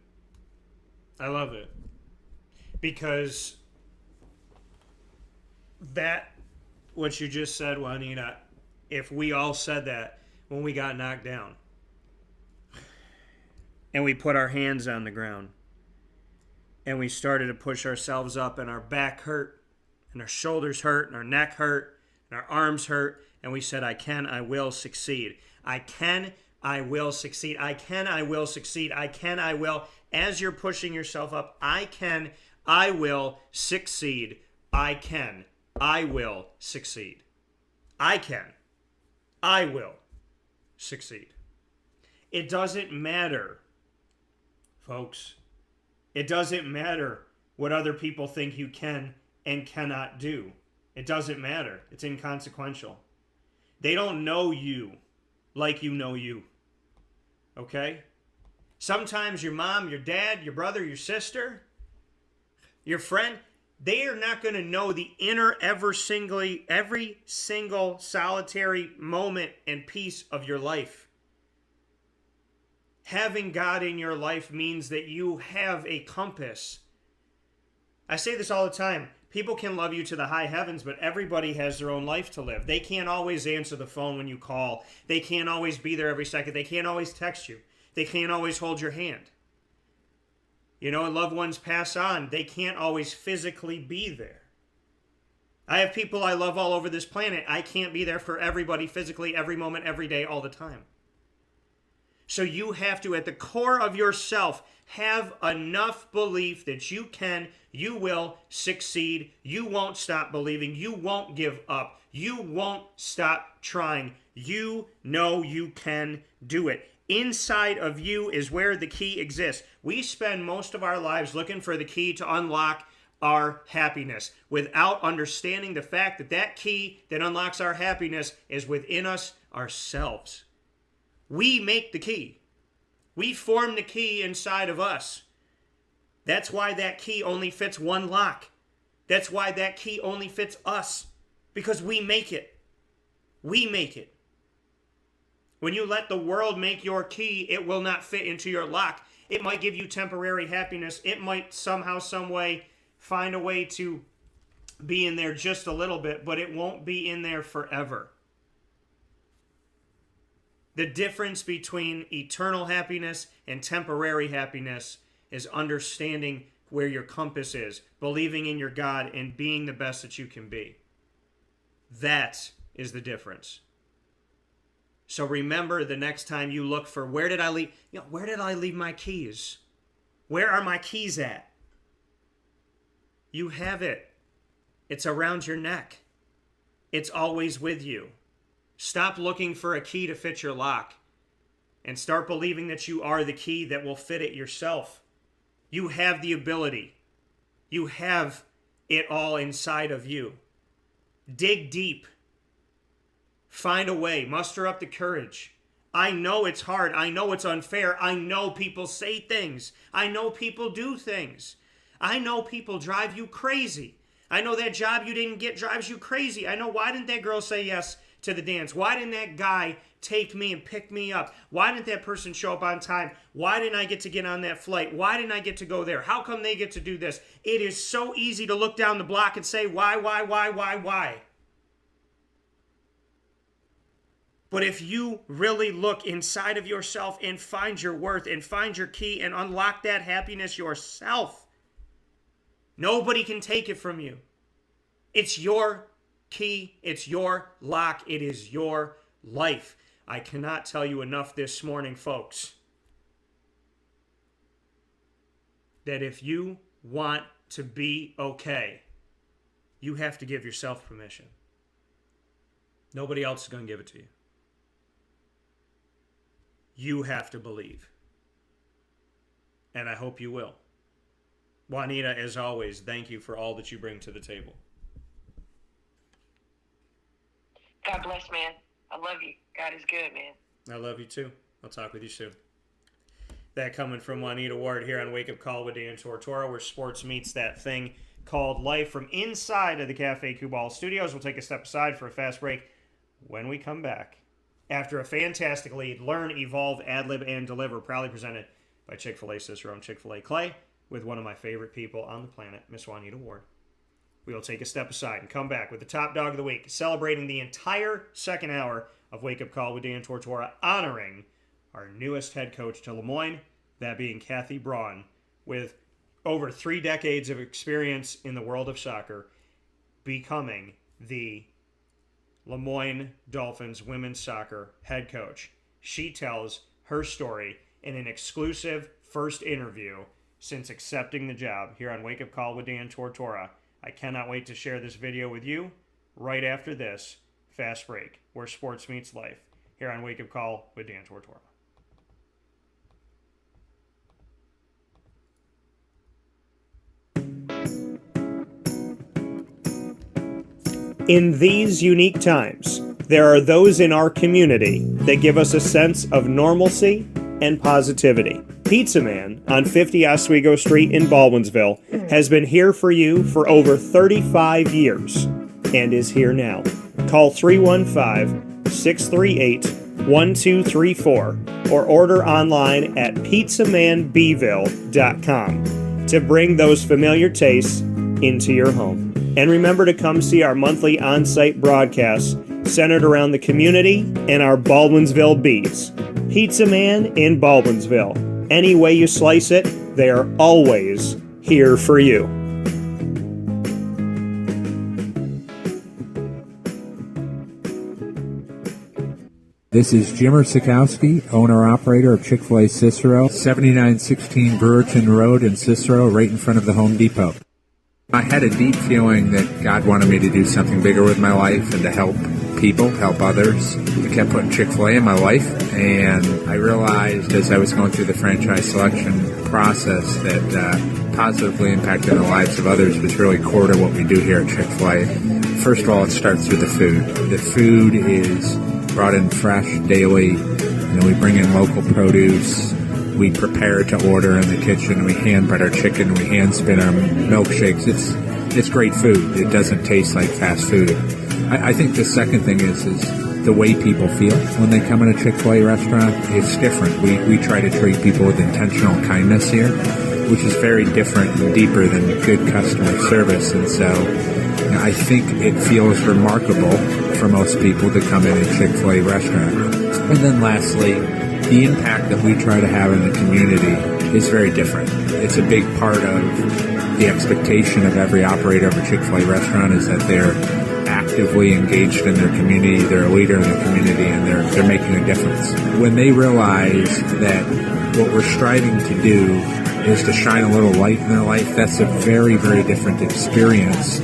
I love it. Because that, what you just said, Juanita, if we all said that when we got knocked down and we put our hands on the ground and we started to push ourselves up and our back hurt and our shoulders hurt and our neck hurt and our arms hurt, and we said, I can, I will succeed. I can, I will succeed. I can, I will succeed. I can, I will. As you're pushing yourself up, I can, I will succeed. I can, I will succeed. I can, I will succeed. It doesn't matter, folks. It doesn't matter what other people think you can and cannot do. It doesn't matter. It's inconsequential. They don't know you like you know you. Okay? Sometimes your mom, your dad, your brother, your sister, your friend, they are not going to know the inner every single solitary moment and piece of your life. Having God in your life means that you have a compass. I say this all the time. People can love you to the high heavens, but everybody has their own life to live. They can't always answer the phone when you call. They can't always be there every second. They can't always text you. They can't always hold your hand. You know, loved ones pass on. They can't always physically be there. I have people I love all over this planet. I can't be there for everybody physically every moment, every day, all the time. So you have to, at the core of yourself, have enough belief that you can, you will succeed. You won't stop believing. You won't give up. You won't stop trying. You know you can do it. Inside of you is where the key exists. We spend most of our lives looking for the key to unlock our happiness without understanding the fact that that key that unlocks our happiness is within us ourselves. We make the key. We form the key inside of us. That's why that key only fits one lock. That's why that key only fits us. Because we make it. We make it. When you let the world make your key, it will not fit into your lock. It might give you temporary happiness. It might somehow, some way find a way to be in there just a little bit, but it won't be in there forever. The difference between eternal happiness and temporary happiness is understanding where your compass is, believing in your God, and being the best that you can be. That is the difference. So remember, the next time you look for where did I leave my keys? Where are my keys at? You have it. It's around your neck. It's always with you. Stop looking for a key to fit your lock and start believing that you are the key that will fit it yourself. You have the ability. You have it all inside of you. Dig deep. Find a way. Muster up the courage. I know it's hard. I know it's unfair. I know people say things. I know people do things. I know people drive you crazy. I know that job you didn't get drives you crazy. I know, why didn't that girl say yes to the dance? Why didn't that guy take me and pick me up? Why didn't that person show up on time? Why didn't I get to get on that flight? Why didn't I get to go there? How come they get to do this? It is so easy to look down the block and say, why? But if you really look inside of yourself and find your worth and find your key and unlock that happiness yourself, nobody can take it from you. It's your key. It's your lock. It is your life. I cannot tell you enough this morning, folks, that if you want to be okay, you have to give yourself permission. Nobody else is going to give it to you. You have to believe. And I hope you will. Juanita, as always, thank you for all that you bring to the table. God bless, man. I love you. God is good, man. I love you too. I'll talk with you soon. That coming from Juanita Ward here on Wake Up Call with Dan Tortora, where sports meets that thing called life. From inside of the Cafe Kubal studios, we'll take a step aside for a fast break. When we come back, after a fantastic lead, learn, evolve, ad-lib, and deliver, proudly presented by Chick-fil-A Cicero and Chick-fil-A Clay, with one of my favorite people on the planet, Miss Juanita Ward. We will take a step aside and come back with the top dog of the week, celebrating the entire second hour of Wake Up Call with Dan Tortora, honoring our newest head coach to Moyne, that being Kathy Brawn, with over 3 decades of experience in the world of soccer, becoming the Moyne Dolphins women's soccer head coach. She tells her story in an exclusive first interview since accepting the job here on Wake Up Call with Dan Tortora. I cannot wait to share this video with you right after this fast break, where sports meets life, here on Wake Up Call with Dan Tortora. In these unique times, there are those in our community that give us a sense of normalcy and positivity. Pizza Man on 50 Oswego Street in Baldwinsville has been here for you for over 35 years and is here now. Call 315-638-1234 or order online at pizzamanbville.com to bring those familiar tastes into your home. And remember to come see our monthly on-site broadcasts centered around the community and our Baldwinsville beats. Pizza Man in Baldwinsville. Any way you slice it, they are always here for you. This is Jimmer Sikowski, owner-operator of Chick-fil-A Cicero, 7916 Brewerton Road in Cicero, right in front of the Home Depot. I had a deep feeling that God wanted me to do something bigger with my life and to help people, help others. I kept putting Chick-fil-A in my life, and I realized as I was going through the franchise selection process that positively impacting the lives of others was really core to what we do here at Chick-fil-A. First of all, it starts with the food. The food is brought in fresh daily. We bring in local produce. We prepare to order in the kitchen. We hand bread our chicken. We hand spin our milkshakes. It's great food. It doesn't taste like fast food. I think the second thing is the way people feel when they come in a Chick-fil-A restaurant. It's different. We try to treat people with intentional kindness here, which is very different and deeper than good customer service. And so I think it feels remarkable for most people to come in a Chick-fil-A restaurant. And then lastly, the impact that we try to have in the community is very different. It's a big part of the expectation of every operator of a Chick-fil-A restaurant is that they're actively engaged in their community, they're a leader in the community, and they're making a difference. When they realize that what we're striving to do is to shine a little light in their life, that's a very, very different experience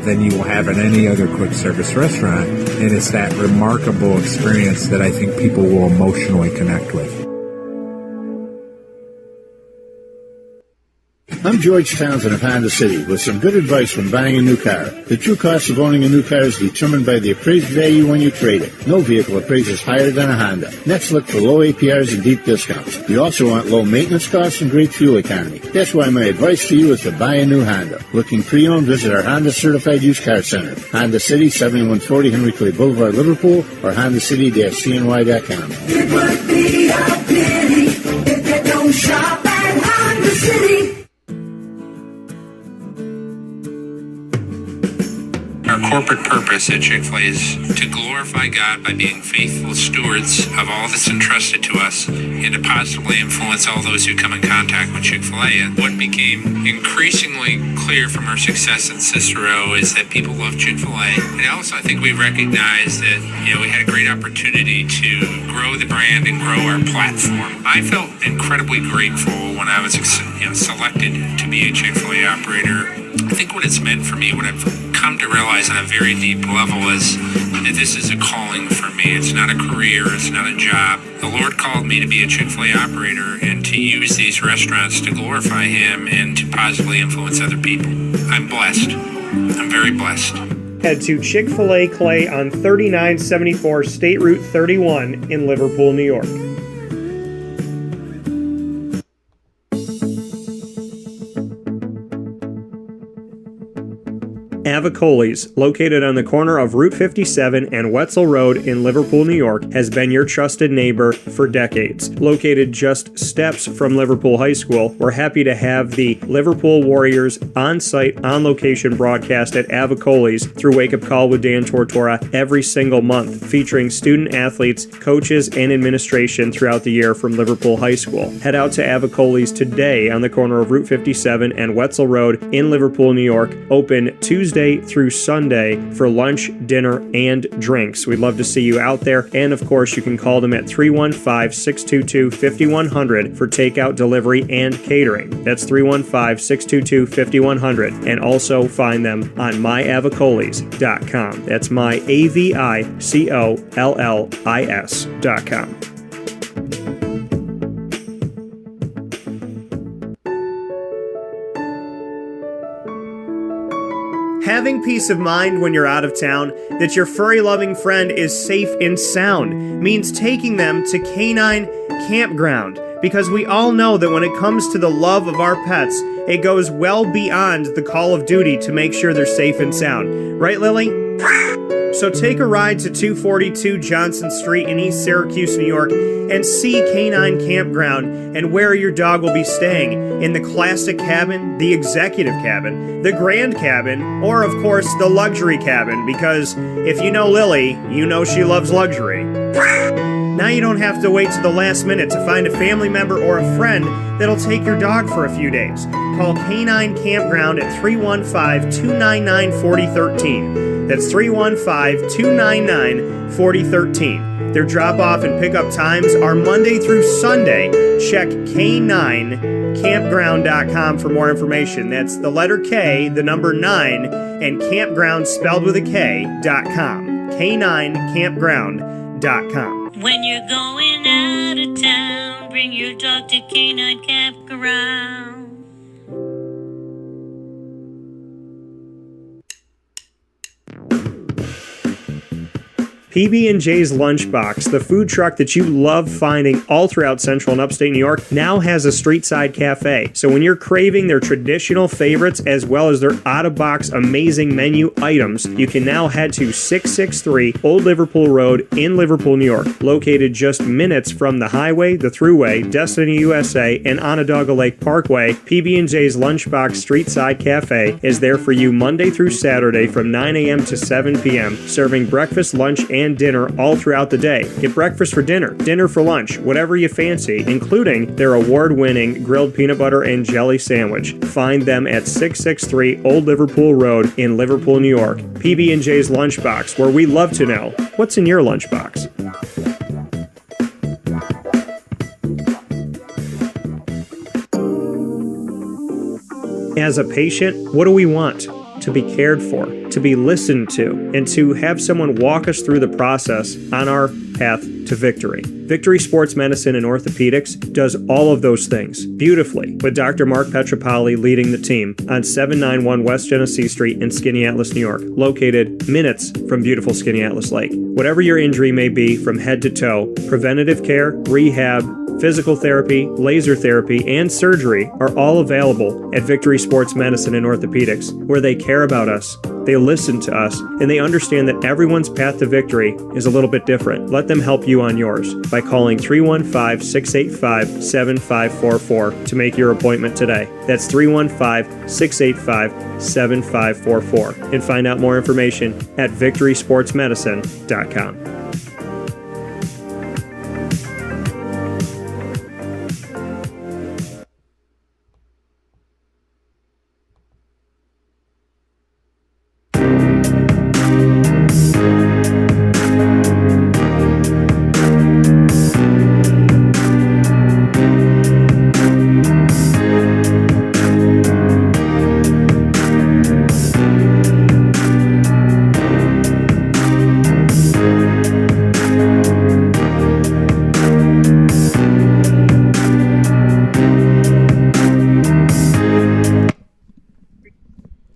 than you will have in any other quick service restaurant. And it's that remarkable experience that I think people will emotionally connect with. I'm George Townsend of Honda City with some good advice when buying a new car. The true cost of owning a new car is determined by the appraised value when you trade it. No vehicle appraises higher than a Honda. Next, look for low APRs and deep discounts. You also want low maintenance costs and great fuel economy. That's why my advice to you is to buy a new Honda. Looking pre-owned, visit our Honda Certified Used Car Center. Honda City, 7140 Henry Clay Boulevard, Liverpool, or HondaCity-CNY.com. It would be a pity if you don't shop at Honda City. Our corporate purpose at Chick-fil-A is to glorify God by being faithful stewards of all that's entrusted to us and to positively influence all those who come in contact with Chick-fil-A. And what became increasingly clear from our success in Cicero is that people love Chick-fil-A. And also I think we recognized that, we had a great opportunity to grow the brand and grow our platform. I felt incredibly grateful when I was selected to be a Chick-fil-A operator. I think what it's meant for me, what I've come to realize on a very deep level is that this is a calling for me. It's not a career. It's not a job. The Lord called me to be a Chick-fil-A operator and to use these restaurants to glorify Him and to positively influence other people. I'm blessed. I'm very blessed. Head to Chick-fil-A Clay on 3974 State Route 31 in Liverpool, New York. Avicoli's, located on the corner of Route 57 and Wetzel Road in Liverpool, New York, has been your trusted neighbor for decades. Located just steps from Liverpool High School, we're happy to have the Liverpool Warriors on-site, on-location broadcast at Avicoli's through Wake Up Call with Dan Tortora every single month, featuring student athletes, coaches, and administration throughout the year from Liverpool High School. Head out to Avicoli's today on the corner of Route 57 and Wetzel Road in Liverpool, New York, open Tuesday through Sunday for lunch, dinner, and drinks. We'd love to see you out there. And of course, you can call them at 315-622-5100 for takeout, delivery, and catering. That's 315-622-5100. And also find them on myavicolis.com. That's myavicollis.com. Having peace of mind when you're out of town that your furry-loving friend is safe and sound means taking them to Canine Kampground, because we all know that when it comes to the love of our pets, it goes well beyond the call of duty to make sure they're safe and sound. Right, Lily? So take a ride to 242 Johnson Street in East Syracuse, New York, and see Canine Kampground and where your dog will be staying in the classic cabin, the executive cabin, the grand cabin, or of course the luxury cabin, because if you know Lily, you know she loves luxury. Now you don't have to wait to the last minute to find a family member or a friend that'll take your dog for a few days. Call Canine Kampground at 315-299-4013. That's 315-299-4013. Their drop-off and pickup times are Monday through Sunday. Check K9Kampground.com for more information. That's the letter K, the number 9, and Kampground spelled with a K.com. K9Kampground.com. When you're going out of town, bring your dog to Canine Kampground. PB&J's Lunchbox, the food truck that you love finding all throughout Central and Upstate New York, now has a street-side cafe. So when you're craving their traditional favorites as well as their out-of-box amazing menu items, you can now head to 663 Old Liverpool Road in Liverpool, New York, located just minutes from the highway, the Thruway, Destiny USA, and Onondaga Lake Parkway. PB&J's Lunchbox Street-Side Cafe is there for you Monday through Saturday from 9 a.m. to 7 p.m., serving breakfast, lunch, and dinner all throughout the day. Get breakfast for dinner, dinner for lunch, whatever you fancy, including their award-winning grilled peanut butter and jelly sandwich. Find them at 663 Old Liverpool Road in Liverpool, New York. PB&J's Lunchbox, where we love to know what's in your lunchbox. As a patient, what do we want? To be cared for, to be listened to, and to have someone walk us through the process on our path to victory. Victory Sports Medicine and Orthopedics does all of those things beautifully, with Dr. Mark Petropoli leading the team on 791 West Genesee Street in Skaneateles, New York, located minutes from beautiful Skaneateles Lake. Whatever your injury may be from head to toe, preventative care, rehab, physical therapy, laser therapy, and surgery are all available at Victory Sports Medicine and Orthopedics, where they care about us, they listen to us, and they understand that everyone's path to victory is a little bit different. Let them help you on yours by calling 315-685-7544 to make your appointment today. That's 315-685-7544. And find out more information at victorysportsmedicine.com.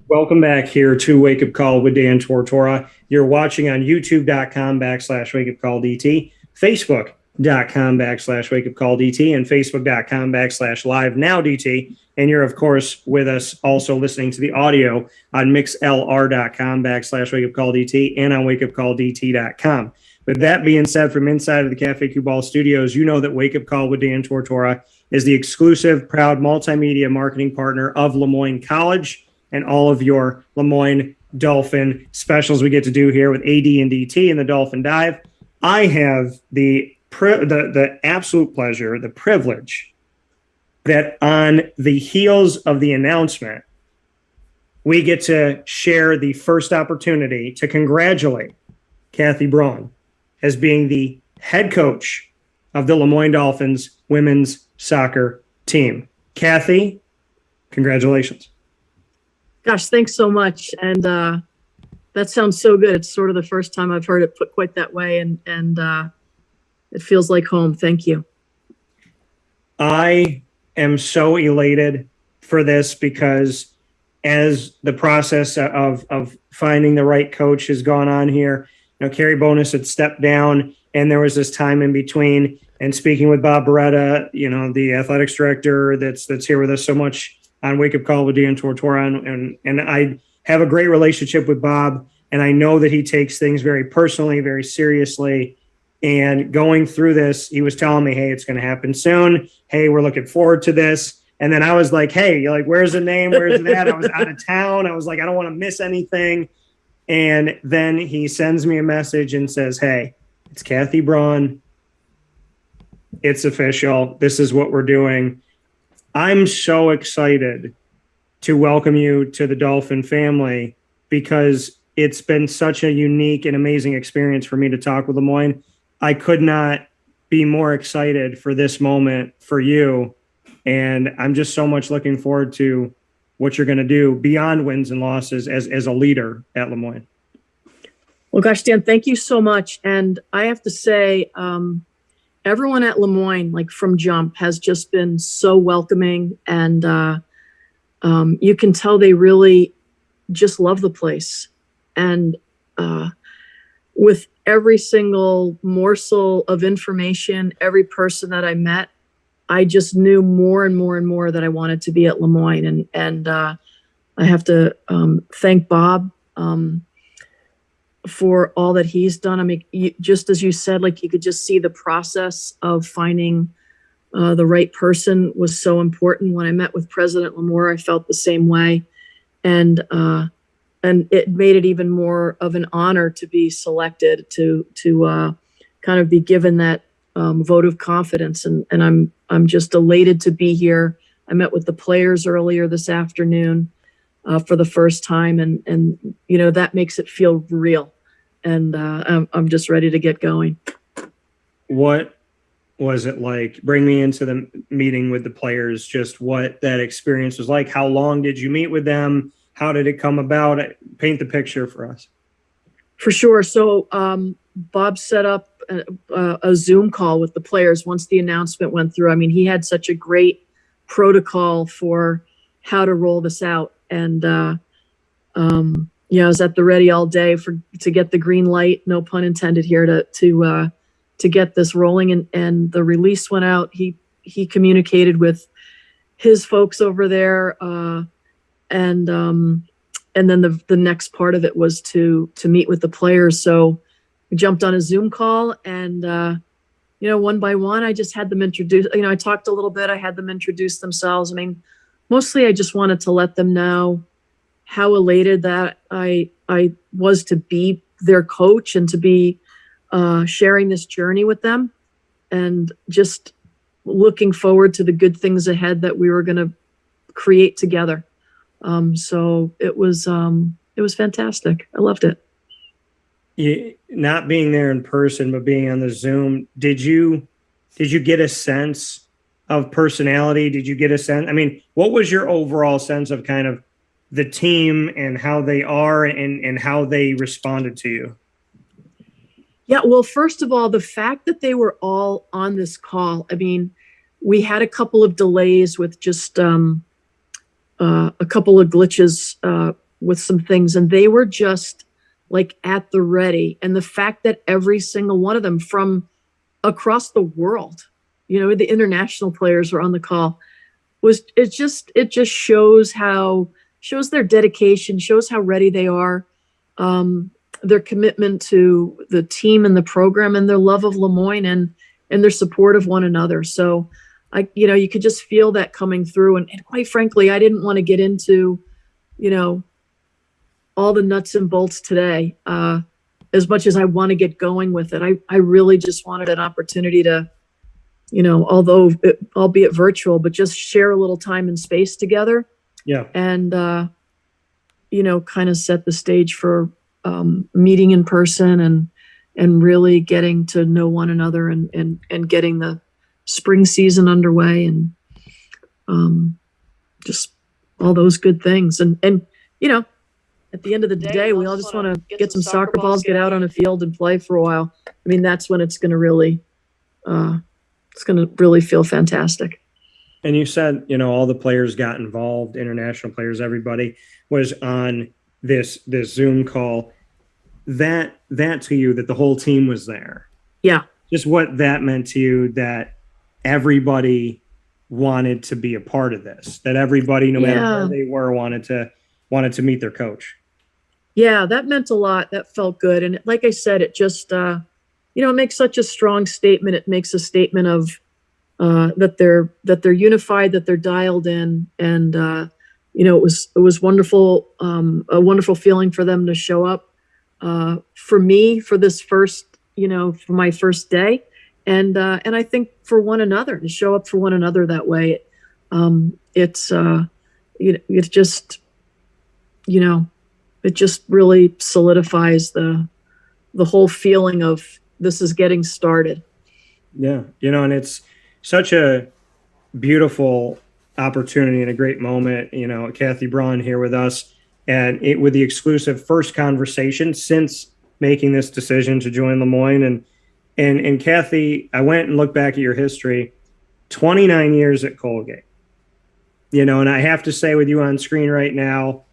Welcome back here to Wake Up Call with Dan Tortora. You're watching on youtube.com/wakeupcalldt, facebook.com/wakeupcalldt, and facebook.com/live-now-dt. And you're, of course, with us also listening to the audio on mixlr.com/wakeupcalldt and on wakeupcalldt.com. With that being said, from inside of the Cafe Cubal studios, you know that Wake Up Call with Dan Tortora is the exclusive, proud multimedia marketing partner of Moyne College and all of your Moyne Dolphin specials we get to do here with AD&DT and the Dolphin Dive. I have the absolute pleasure, the privilege that on the heels of the announcement, we get to share the first opportunity to congratulate Kathy Brawn as being the head coach of the Moyne Dolphins women's soccer team. Kathy, congratulations. Gosh, thanks so much. And that sounds so good. It's sort of the first time I've heard it put quite that way. And it feels like home. Thank you. I am so elated for this because as the process of finding the right coach has gone on here, you know, Carrie Bonus had stepped down and there was this time in between, and speaking with Bob Beretta, you know, the athletics director that's here with us so much on Wake Up Call with Dan Tortora, and I have a great relationship with Bob, and I know that he takes things very personally, very seriously. And going through this, he was telling me, hey, it's going to happen soon. Hey, we're looking forward to this. And then I was like, hey, you're like, where's the name? Where's that? I was out of town. I was like, I don't want to miss anything. And then he sends me a message and says, hey, it's Kathy Brawn. It's official. This is what we're doing. I'm so excited to welcome you to the Dolphin family because it's been such a unique and amazing experience for me to talk with Moyne. I could not be more excited for this moment for you. And I'm just so much looking forward to what you're going to do beyond wins and losses as a leader at Moyne. Well, gosh, Dan, thank you so much. And I have to say, everyone at Moyne, like from jump, has just been so welcoming, and you can tell they really just love the place. And with every single morsel of information, every person that I met, I just knew more and more and more that I wanted to be at Lemoyne. And I have to thank Bob for all that he's done. I mean, just as you said, like you could just see the process of finding the right person was so important. When I met with President Lamore, I felt the same way. And it made it even more of an honor to be selected to kind of be given that vote of confidence. And I'm just elated to be here. I met with the players earlier this afternoon for the first time, and you know, that makes it feel real. And I'm just ready to get going. What was it like? Bring me into the meeting with the players, just what that experience was like. How long did you meet with them? How did it come about? Paint the picture for us. For sure. So Bob set up a Zoom call with the players once the announcement went through. I mean, he had such a great protocol for how to roll this out. And, I was at the ready all day to get the green light, no pun intended here, to get this rolling. And the release went out. He communicated with his folks over there. And then the next part of it was to meet with the players. So we jumped on a Zoom call, and one by one, I just had them introduce. I talked a little bit. I had them introduce themselves. I mean, mostly I just wanted to let them know how elated that I was to be their coach and to be sharing this journey with them, and just looking forward to the good things ahead that we were going to create together. So it was fantastic. I loved it. Not being there in person, but being on the Zoom, did you get a sense of personality? Did you get a sense? I mean, what was your overall sense of kind of the team and how they are and how they responded to you? Yeah, well, first of all, the fact that they were all on this call, I mean, we had a couple of delays with just a couple of glitches with some things, and they were just like at the ready. And the fact that every single one of them from across the world, the international players were on the call, it just shows their dedication, shows how ready they are, their commitment to the team and the program, and their love of Lemoyne, and their support of one another. So you could just feel that coming through. And quite frankly, I didn't want to get into, all the nuts and bolts today, as much as I want to get going with it. I really just wanted an opportunity to, albeit virtual, but just share a little time and space together. Yeah. And, kind of set the stage for meeting in person and really getting to know one another and getting the spring season underway, and just all those good things. And at the end of the day, we all just want to get some soccer balls, get out on a field and play for a while. I mean, that's when it's going to really feel fantastic. And you said, all the players got involved, international players, everybody was on this Zoom call. That to you, that the whole team was there. Yeah. Just what that meant to you, that everybody wanted to be a part of this, that everybody, no matter where they were, wanted to meet their coach. Yeah, that meant a lot. That felt good. And like I said, it just, it makes such a strong statement. It makes a statement of that they're unified, that they're dialed in. And, it was wonderful, a wonderful feeling for them to show up for me for this first, for my first day. And I think for one another, to show up for one another that way. It's it just really solidifies the whole feeling of this is getting started. Yeah. And it's such a beautiful opportunity and a great moment. Kathy Brawn here with us, and with the exclusive first conversation since making this decision to join Lemoyne. And Kathy, I went and looked back at your history, 29 years at Colgate, and I have to say with you on screen right now,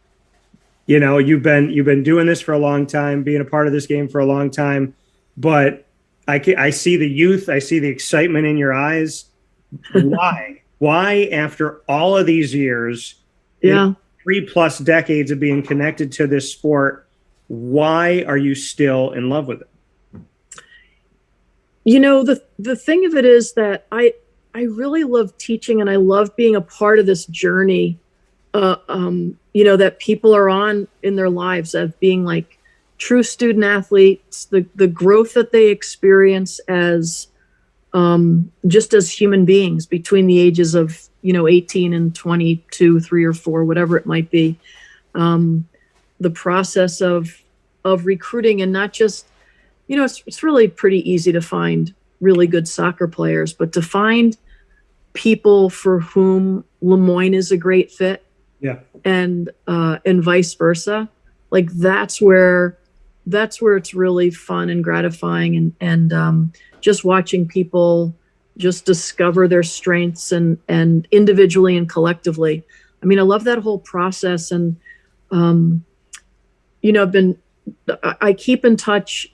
you've been doing this for a long time, being a part of this game for a long time, but I see the youth, I see the excitement in your eyes. Why? Why, after all of these years, Yeah. 3+ decades of being connected to this sport, why are you still in love with it? You know, the thing of it is that I really love teaching, and I love being a part of this journey, you know, that people are on in their lives of being like true student athletes, the growth that they experience as just as human beings between the ages of, you know, 18 and 22, 3 or 4, whatever it might be. The process of recruiting, and not just, you know, it's really pretty easy to find really good soccer players, but to find people for whom Lemoyne is a great fit, Yeah. and vice versa, like that's where it's really fun and gratifying, and just watching people just discover their strengths and individually and collectively. I mean, I love that whole process, and you know, I keep in touch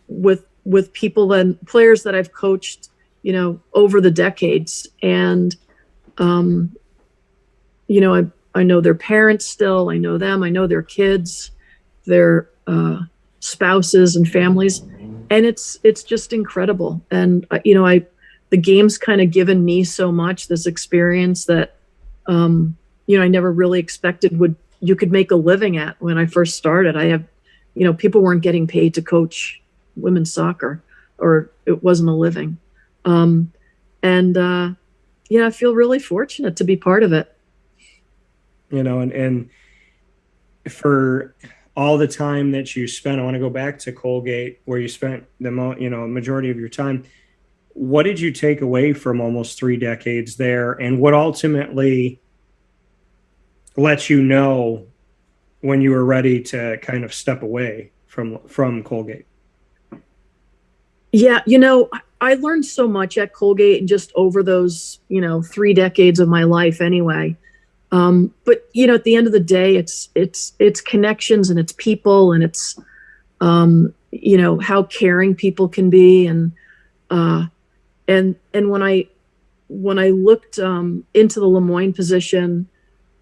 with people and players that I've coached, you know, over the decades, and you know, I know their parents still, I know them, I know their kids, their spouses and families, and it's just incredible. And you know, the game's kind of given me so much, this experience that you know, I never really expected you could make a living at. When I first started, you know, people weren't getting paid to coach women's soccer, or it wasn't a living. You know, I feel really fortunate to be part of it. You know, and for all the time that you spent, I want to go back to Colgate, where you spent the majority of your time. What did you take away from almost 3 decades there, and what ultimately let you know when you were ready to kind of step away from Colgate? Yeah, you know, I learned so much at Colgate, and just over those, you know, 3 decades of my life anyway. But you know, at the end of the day, it's connections, and it's people, and it's you know, how caring people can be, and when I looked into the Lemoyne position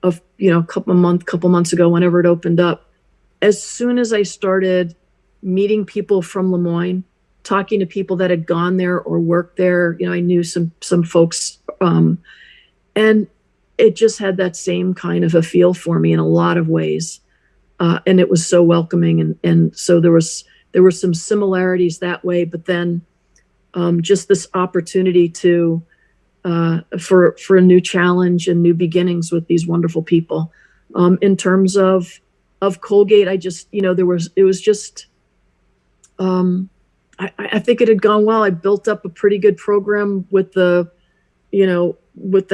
of, you know, a couple months ago, whenever it opened up, as soon as I started meeting people from Lemoyne, talking to people that had gone there or worked there, you know, I knew some folks, and it just had that same kind of a feel for me in a lot of ways, and it was so welcoming, and so there were some similarities that way, but then just this opportunity to for a new challenge and new beginnings with these wonderful people. In terms of Colgate, I just, you know, it was just I think it had gone well. I built up a pretty good program with the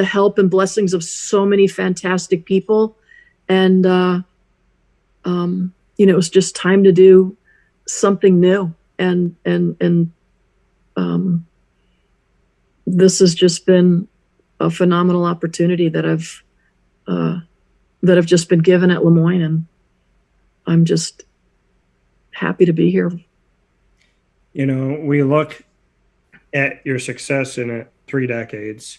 help and blessings of so many fantastic people. And, you know, it was just time to do something new. And this has just been a phenomenal opportunity that I've just been given at Lemoyne. And I'm just happy to be here. You know, we look at your success in 3 decades,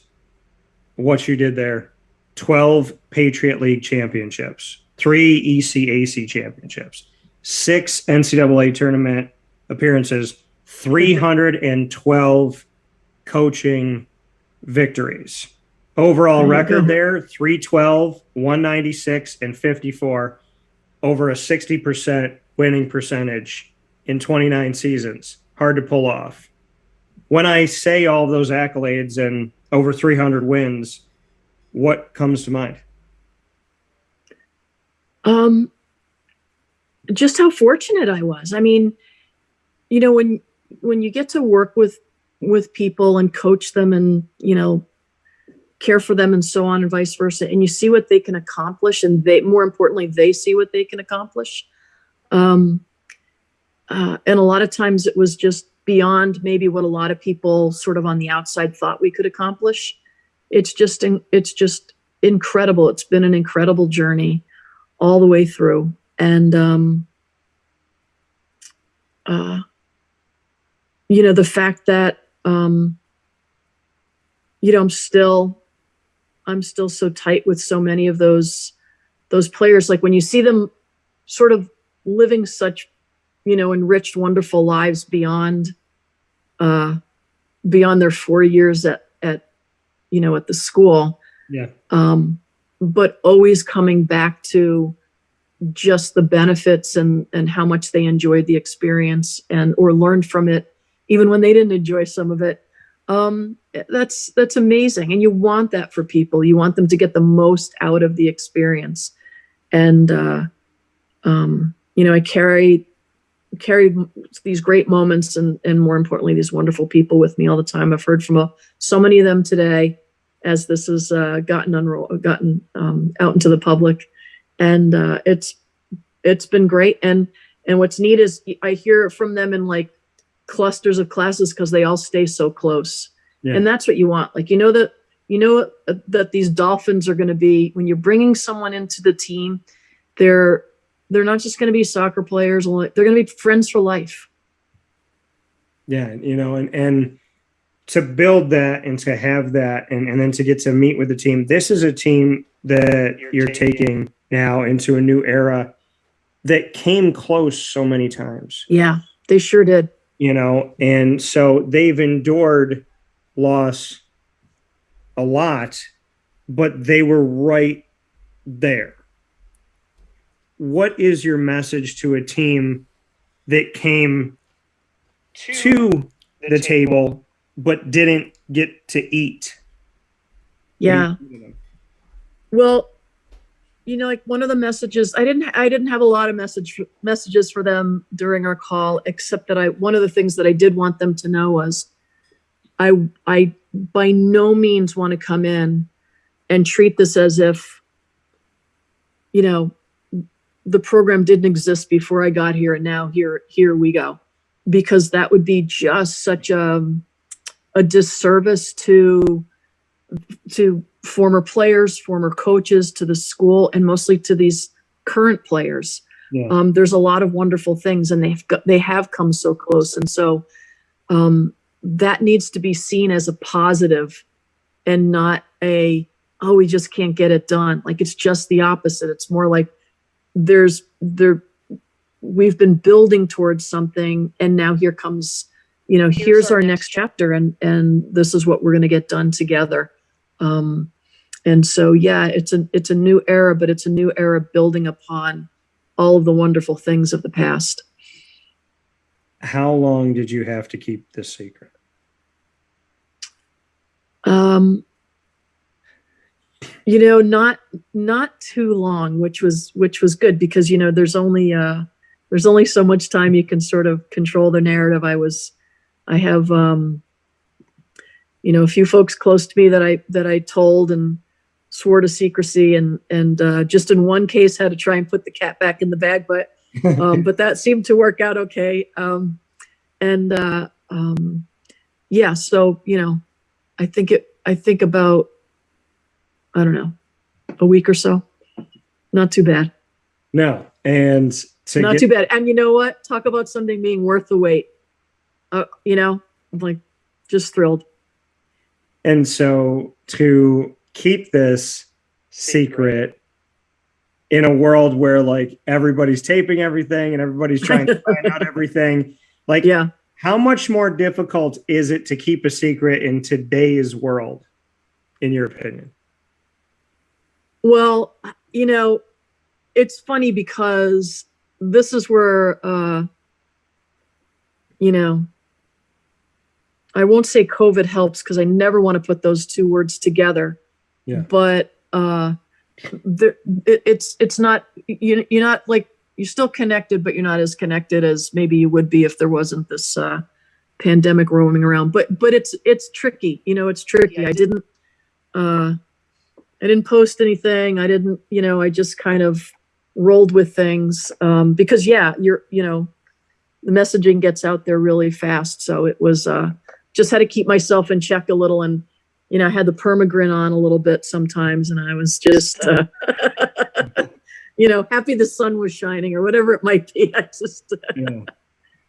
what you did there: 12 Patriot League championships, 3 ECAC championships, 6 NCAA tournament appearances, 312 coaching victories. Overall record there: 312, 196, and 54, over a 60% winning percentage in 29 seasons. Hard to pull off. When I say all of those accolades and over 300 wins, what comes to mind? Just how fortunate I was. I mean, you know, when you get to work with people and coach them and, you know, care for them and so on and vice versa, and you see what they can accomplish, and more importantly, they see what they can accomplish. And a lot of times it was just beyond maybe what a lot of people sort of on the outside thought we could accomplish. It's just incredible. It's been an incredible journey all the way through. And the fact that, I'm still so tight with so many of those players. Like when you see them sort of living such, enriched, wonderful lives beyond their 4 years at the school. Yeah. But always coming back to just the benefits and how much they enjoyed the experience or learned from it, even when they didn't enjoy some of it. That's amazing. And you want that for people. You want them to get the most out of the experience. And, I carry these great moments and more importantly, these wonderful people with me all the time. I've heard from so many of them today as this has gotten out into the public. And it's been great. And what's neat is I hear from them in like clusters of classes because they all stay so close. Yeah. And that's what you want. Like, that these Dolphins are going to be, when you're bringing someone into the team, they're not just going to be soccer players. They're going to be friends for life. Yeah. And to build that and to have that and then to get to meet with the team, this is a team that you're taking now into a new era that came close so many times. Yeah, they sure did. And so they've endured loss a lot, but they were right there. What is your message to a team that came to the table but didn't get to eat? Yeah. Well, like one of the messages, I didn't have a lot of messages for them during our call, except that one of the things that I did want them to know was I by no means want to come in and treat this as if, the program didn't exist before I got here and now here we go, because that would be just such a disservice to former players, former coaches, to the school, and mostly to these current players. Yeah. There's a lot of wonderful things, and they have come so close, and so that needs to be seen as a positive, and not we just can't get it done. Like it's just the opposite. It's more like we've been building towards something, and now here comes, here's our next chapter, and this is what we're going to get done together. And so, yeah, it's a new era, but it's a new era building upon all of the wonderful things of the past. How long did you have to keep this secret? Not too long, which was good, because, there's only so much time you can sort of control the narrative. I have, a few folks close to me that I told and swore to secrecy, and just in one case had to try and put the cat back in the bag, but that seemed to work out okay. Yeah, so, I think about, I don't know, a week or so. Not too bad. No. And not too bad. And you know what? Talk about something being worth the wait. I'm like just thrilled. And so to keep this secret in a world where like everybody's taping everything and everybody's trying to find out everything, like, yeah, how much more difficult is it to keep a secret in today's world, in your opinion? Well, it's funny because this is where, I won't say COVID helps, because I never want to put those two words together. Yeah. But it's not, you're not like, you're still connected, but you're not as connected as maybe you would be if there wasn't this pandemic roaming around. But it's tricky. It's tricky. Yeah. I didn't post anything. I didn't, I just kind of rolled with things because, yeah, the messaging gets out there really fast. So it was just had to keep myself in check a little, and I had the permagrin on a little bit sometimes, and I was just happy the sun was shining or whatever it might be. I just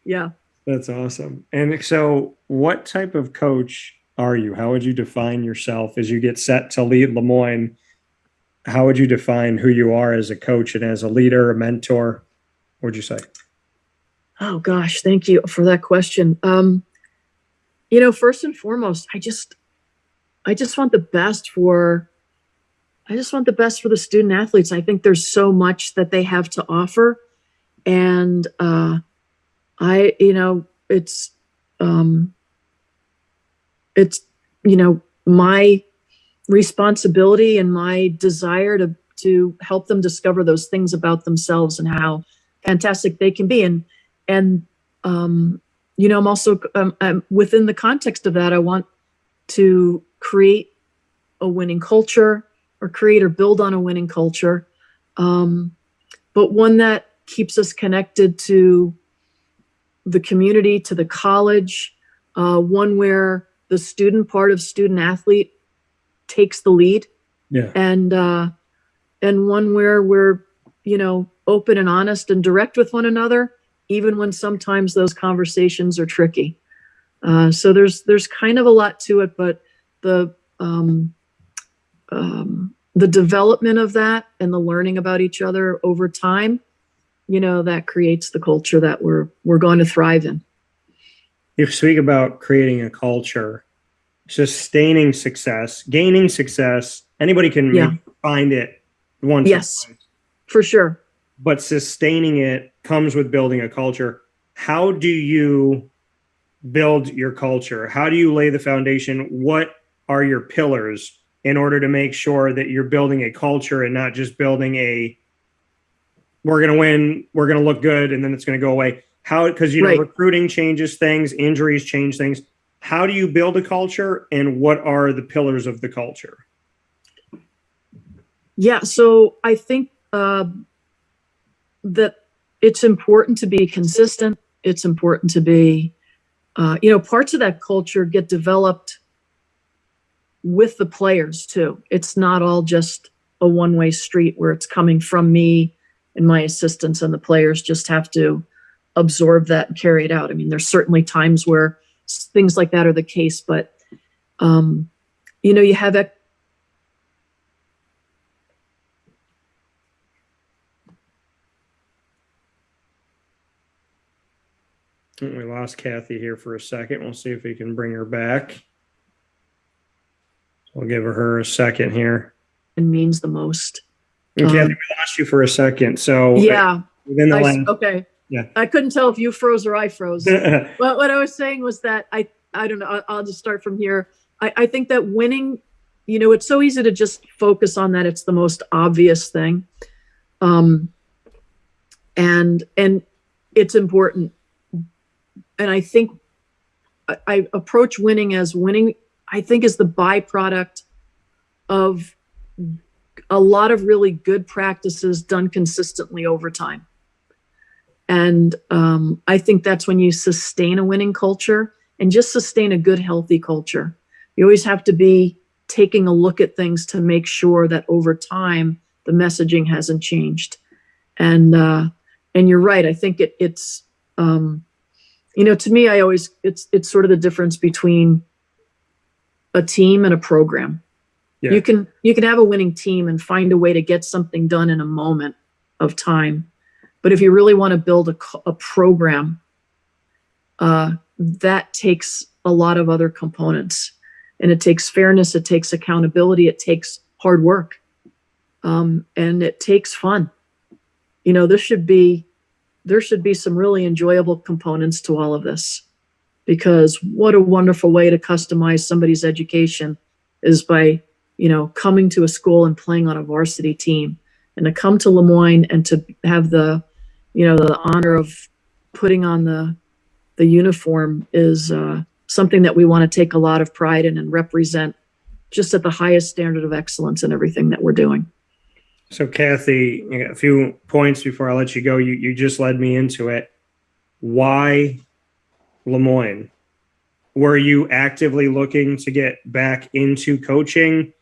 yeah. That's awesome. And so, what type of coach are you? How would you define yourself as you get set to lead Lemoyne? How would you define who you are as a coach and as a leader, a mentor? What would you say? Oh gosh, thank you for that question. First and foremost, I just want the best for the student athletes. I think there's so much that they have to offer, and it's my responsibility and my desire to help them discover those things about themselves and how fantastic they can be. And I'm also within the context of that, I want to create a winning culture or create or build on a winning culture, but one that keeps us connected to the community, to the college, one where the student part of student athlete takes the lead, and one where we're open and honest and direct with one another, even when sometimes those conversations are tricky. So there's kind of a lot to it, but the development of that and the learning about each other over time, that creates the culture that we're going to thrive in. You speak about creating a culture, sustaining success, gaining success. Anybody can maybe find it once. Yes, for sure. But sustaining it comes with building a culture. How do you build your culture? How do you lay the foundation? What are your pillars in order to make sure that you're building a culture and not just building we're going to win, we're going to look good, and then it's going to go away? Because recruiting changes things, injuries change things. How do you build a culture, and what are the pillars of the culture? Yeah, so I think that it's important to be consistent. It's important to be, parts of that culture get developed with the players too. It's not all just a one-way street where it's coming from me and my assistants, and the players just have to absorb that and carry it out. I mean, there's certainly times where things like that are the case, but you have we lost Kathy here for a second. We'll see if we can bring her back. We'll give her a second here. It means the most. And Kathy, we lost you for a second. So within the last, okay. Yeah. I couldn't tell if you froze or I froze. But what I was saying was that I don't know. I'll just start from here. I think that winning, it's so easy to just focus on that. It's the most obvious thing. And it's important. And I think I approach winning as winning, I think, is the byproduct of a lot of really good practices done consistently over time. And I think that's when you sustain a winning culture and just sustain a good, healthy culture. You always have to be taking a look at things to make sure that over time the messaging hasn't changed. And you're right. I think it's to me, it's sort of the difference between a team and a program. Yeah. You can have a winning team and find a way to get something done in a moment of time. But if you really want to build a program, that takes a lot of other components, and it takes fairness, it takes accountability, it takes hard work, and it takes fun. There should be some really enjoyable components to all of this, because what a wonderful way to customize somebody's education is by, coming to a school and playing on a varsity team, and to come to Lemoyne and to have the honor of putting on the uniform is something that we want to take a lot of pride in and represent just at the highest standard of excellence in everything that we're doing. So Kathy, you got a few points before I let you go. You just led me into it. Why Lemoyne? Were you actively looking to get back into coaching?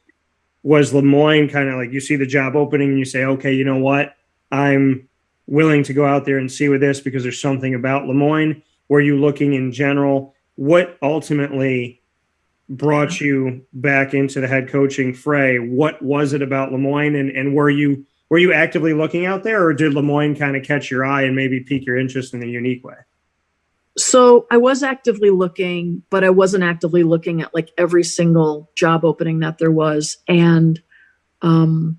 Was Lemoyne kind of like, you see the job opening and you say, okay, you know what? I'm willing to go out there and see with this because there's something about Lemoyne. Were you looking in general? What ultimately brought you back into the head coaching fray? What was it about Lemoyne, and were you actively looking out there, or did Lemoyne kind of catch your eye and maybe pique your interest in a unique way? So I was actively looking, but I wasn't actively looking at like every single job opening that there was. And when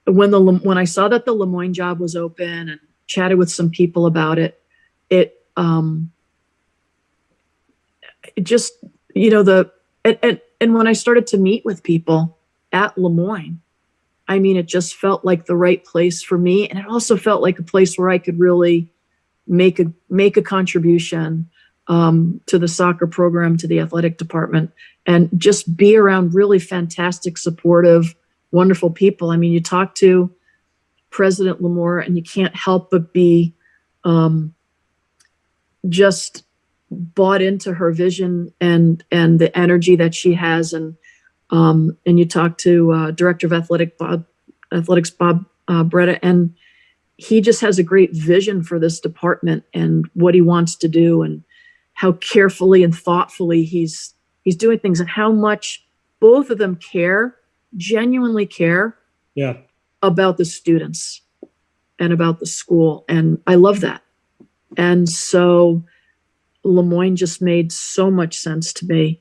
I saw that the Lemoyne job was open and chatted with some people about it, it just, and when I started to meet with people at Lemoyne, I mean, it just felt like the right place for me. And it also felt like a place where I could really make a contribution to the soccer program, to the athletic department, and just be around really fantastic, supportive, wonderful people. I mean, you talk to President Lamore and you can't help but be just bought into her vision and the energy that she has. And you talk to Director of Athletics Bob Bretta, and he just has a great vision for this department and what he wants to do, and how carefully and thoughtfully he's doing things, and how much both of them genuinely care about the students and about the school. And I love that. And so Lemoyne just made so much sense to me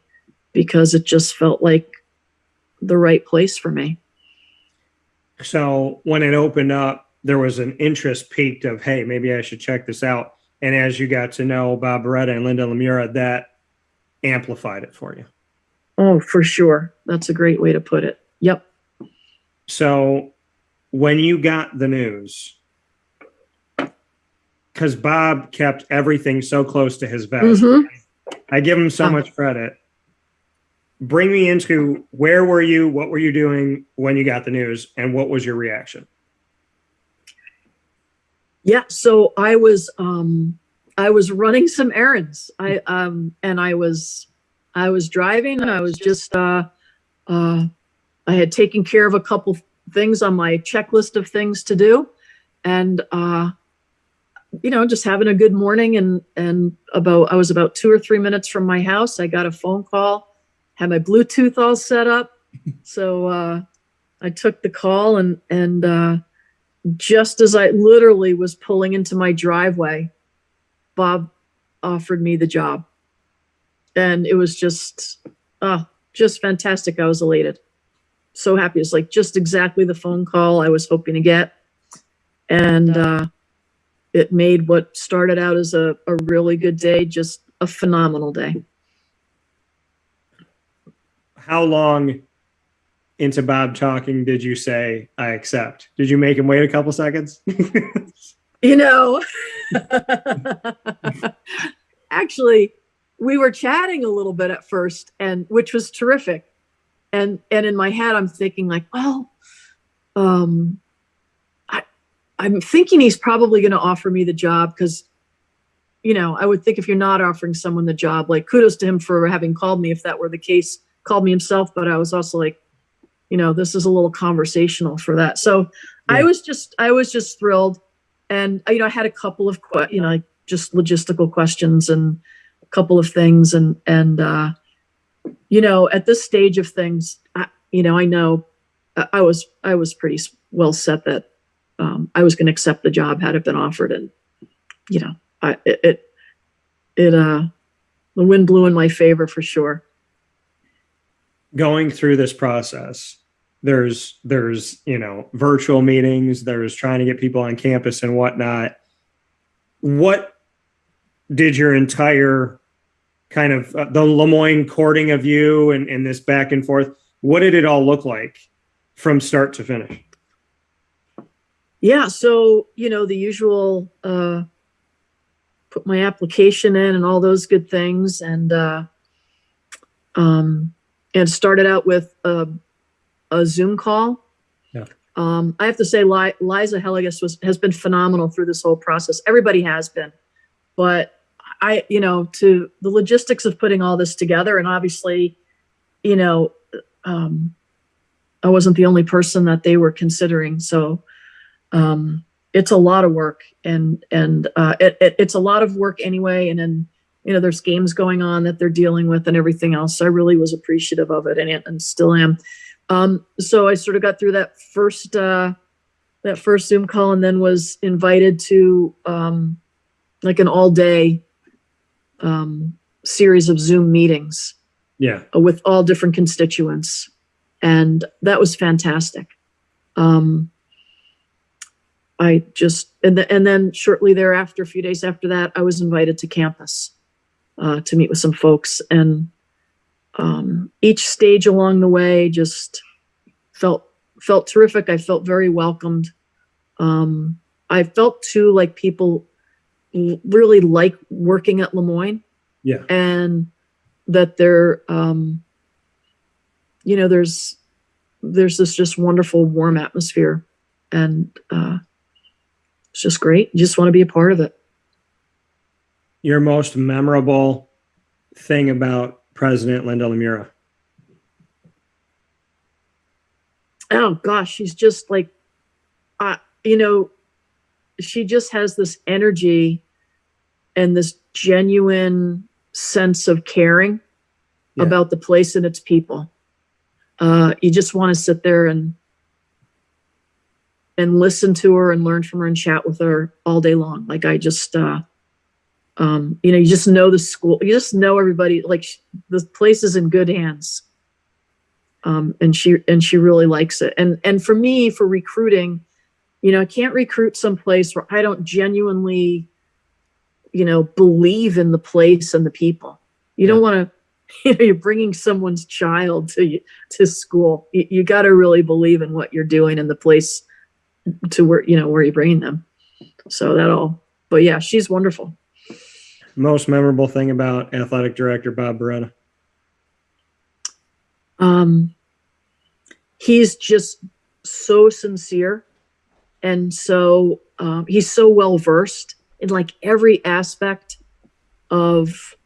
because it just felt like the right place for me. So when it opened up, there was an interest peaked of, hey, maybe I should check this out. And as you got to know Bob Beretta and Linda Lemura, that amplified it for you. Oh, for sure. That's a great way to put it. Yep. So when you got the news, because Bob kept everything so close to his vest, I give him so much credit. Bring me into, where were you? What were you doing when you got the news, and what was your reaction? Yeah, so I was running some errands. I was driving, and I was just I had taken care of a couple things on my checklist of things to do, and just having a good morning. And I was about 2 or 3 minutes from my house. I got a phone call, had my Bluetooth all set up, so I took the call, and just as I literally was pulling into my driveway, Bob offered me the job. And it was just fantastic. I was elated. So happy. It's like just exactly the phone call I was hoping to get. And it made what started out as a really good day just a phenomenal day. How long into Bob talking did you say, I accept? Did you make him wait a couple seconds? Actually, we were chatting a little bit at first, and which was terrific. And in my head, I'm thinking like, well, I'm thinking he's probably going to offer me the job because, I would think if you're not offering someone the job, like kudos to him for having called me if that were the case, called me himself. But I was also like, this is a little conversational for that. So yeah. I was just thrilled. And, I had a couple of, just logistical questions and a couple of things. And at this stage of things, I know I was pretty well set that I was going to accept the job had it been offered. And, the wind blew in my favor for sure. Going through this process, there's virtual meetings, there's trying to get people on campus and whatnot. What did your entire kind of the Lemoyne courting of you and this back and forth, what did it all look like from start to finish? Yeah, so the usual put my application in and all those good things, and started out with a Zoom call. Yeah. I have to say, Liza Heligas has been phenomenal through this whole process. Everybody has been, but to the logistics of putting all this together, and obviously, I wasn't the only person that they were considering. So, it's a lot of work, and it's a lot of work anyway. And then, there's games going on that they're dealing with and everything else. So I really was appreciative of it, and still am. So I sort of got through that first Zoom call, and then was invited to like an all day series of Zoom meetings. Yeah. With all different constituents. And that was fantastic. I just, and then shortly thereafter, a few days after that, I was invited to campus to meet with some folks. And each stage along the way just felt terrific. I felt very welcomed. I felt too like people really like working at Lemoyne. Yeah. And that there, there's this just wonderful, warm atmosphere, and it's just great. You just want to be a part of it. Your most memorable thing about President Linda Lemura? Oh gosh, she's just like, she just has this energy and this genuine sense of caring about the place and its people. You just want to sit there and listen to her and learn from her and chat with her all day long. Like I just, you just know the school, you just know everybody, like the place is in good hands. And she really likes it. And for me, for recruiting, I can't recruit someplace where I don't genuinely, believe in the place and the people. You don't want to, you're bringing someone's child to school. You got to really believe in what you're doing and the place to where you're bringing them. So but yeah, she's wonderful. Most memorable thing about athletic director Bob Beretta? He's just so sincere, and so he's so well versed in like every aspect of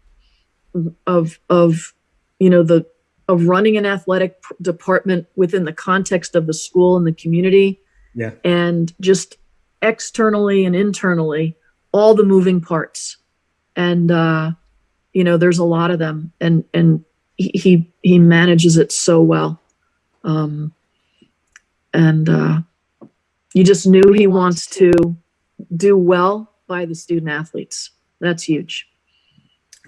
running an athletic department within the context of the school and the community. Yeah. And just externally and internally, all the moving parts. And there's a lot of them, and he manages it so well. You just knew he wants to do well by the student athletes. That's huge.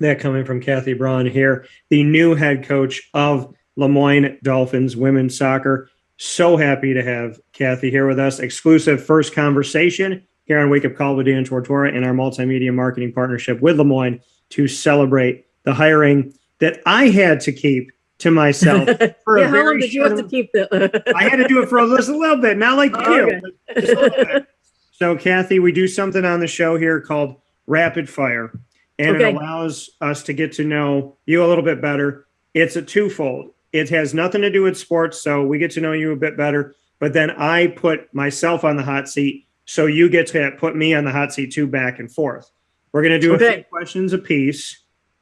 That coming from Kathy Brawn here, the new head coach of Lemoyne Dolphins women's soccer. So happy to have Kathy here with us. Exclusive first conversation here on Wake Up Call with Dan Tortora in our multimedia marketing partnership with Lemoyne to celebrate the hiring that I had to keep to myself. For how long did you have to keep that? I had to do it for just a little bit, not like you. Okay. Just a little bit. So, Kathy, we do something on the show here called Rapid Fire, and it allows us to get to know you a little bit better. It's a twofold. It has nothing to do with sports, so we get to know you a bit better. But then I put myself on the hot seat, so you get to put me on the hot seat too, back and forth. We're going to do a few questions apiece.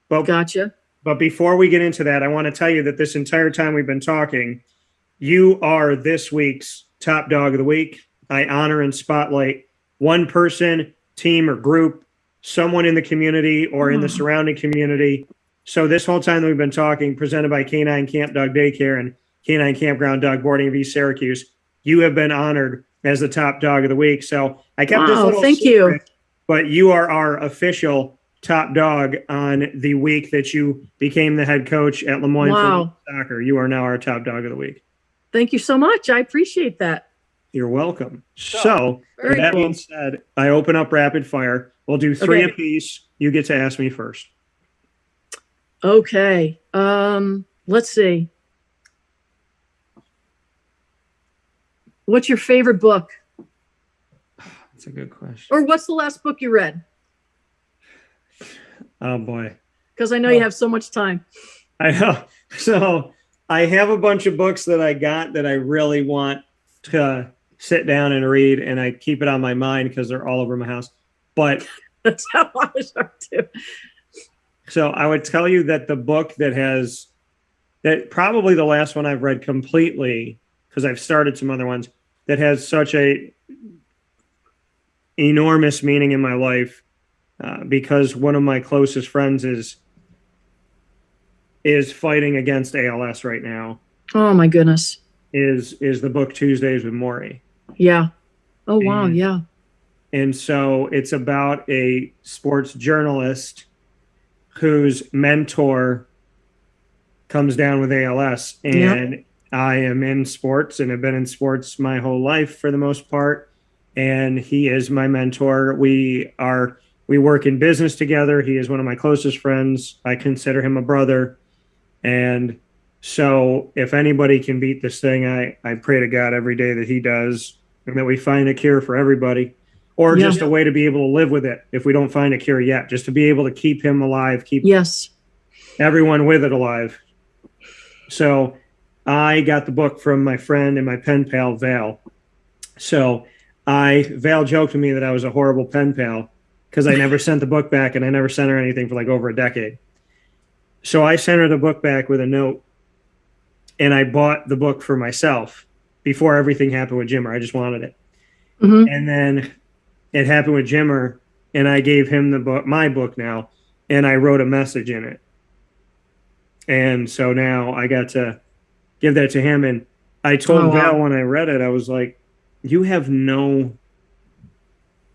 Gotcha. But before we get into that, I want to tell you that this entire time we've been talking, you are this week's top dog of the week. I honor and spotlight one person, team, or group, someone in the community or in the surrounding community. So this whole time that we've been talking, presented by Canine Camp Dog Daycare and Canine Kampground Dog Boarding of East Syracuse, you have been honored as the top dog of the week. So I kept this little thank secret, you. But you are our official top dog on the week that you became the head coach at Lemoyne for soccer. You are now our top dog of the week. Thank you so much. I appreciate that. You're welcome. So with that being said, I open up rapid fire. We'll do three apiece. You get to ask me first. Okay. Let's see. What's your favorite book? That's a good question. Or what's the last book you read? Oh, boy. Because I know you have so much time. I know. So I have a bunch of books that I got that I really want to sit down and read, and I keep it on my mind because they're all over my house. But that's how I are too. So I would tell you that the book that probably the last one I've read completely, because I've started some other ones, that has such a enormous meaning in my life because one of my closest friends is fighting against ALS right now. Oh my goodness. Is the book Tuesdays with Maury. Yeah. Oh wow. Yeah. And so it's about a sports journalist whose mentor comes down with ALS. And I am in sports and have been in sports my whole life for the most part. And he is my mentor. We work in business together. He is one of my closest friends. I consider him a brother. And so if anybody can beat this thing, I pray to God every day that he does, and that we find a cure for everybody, or just a way to be able to live with it if we don't find a cure yet, just to be able to keep him alive, keep everyone with it alive. So I got the book from my friend and my pen pal, Val. So Val joked to me that I was a horrible pen pal because I never sent the book back, and I never sent her anything for like over a decade. So I sent her the book back with a note, and I bought the book for myself before everything happened with Jimmer. I just wanted it. Mm-hmm. And then it happened with Jimmer, and I gave him the book, my book now, and I wrote a message in it. And so now I got to give that to him. And I told Val when I read it, I was like, you have no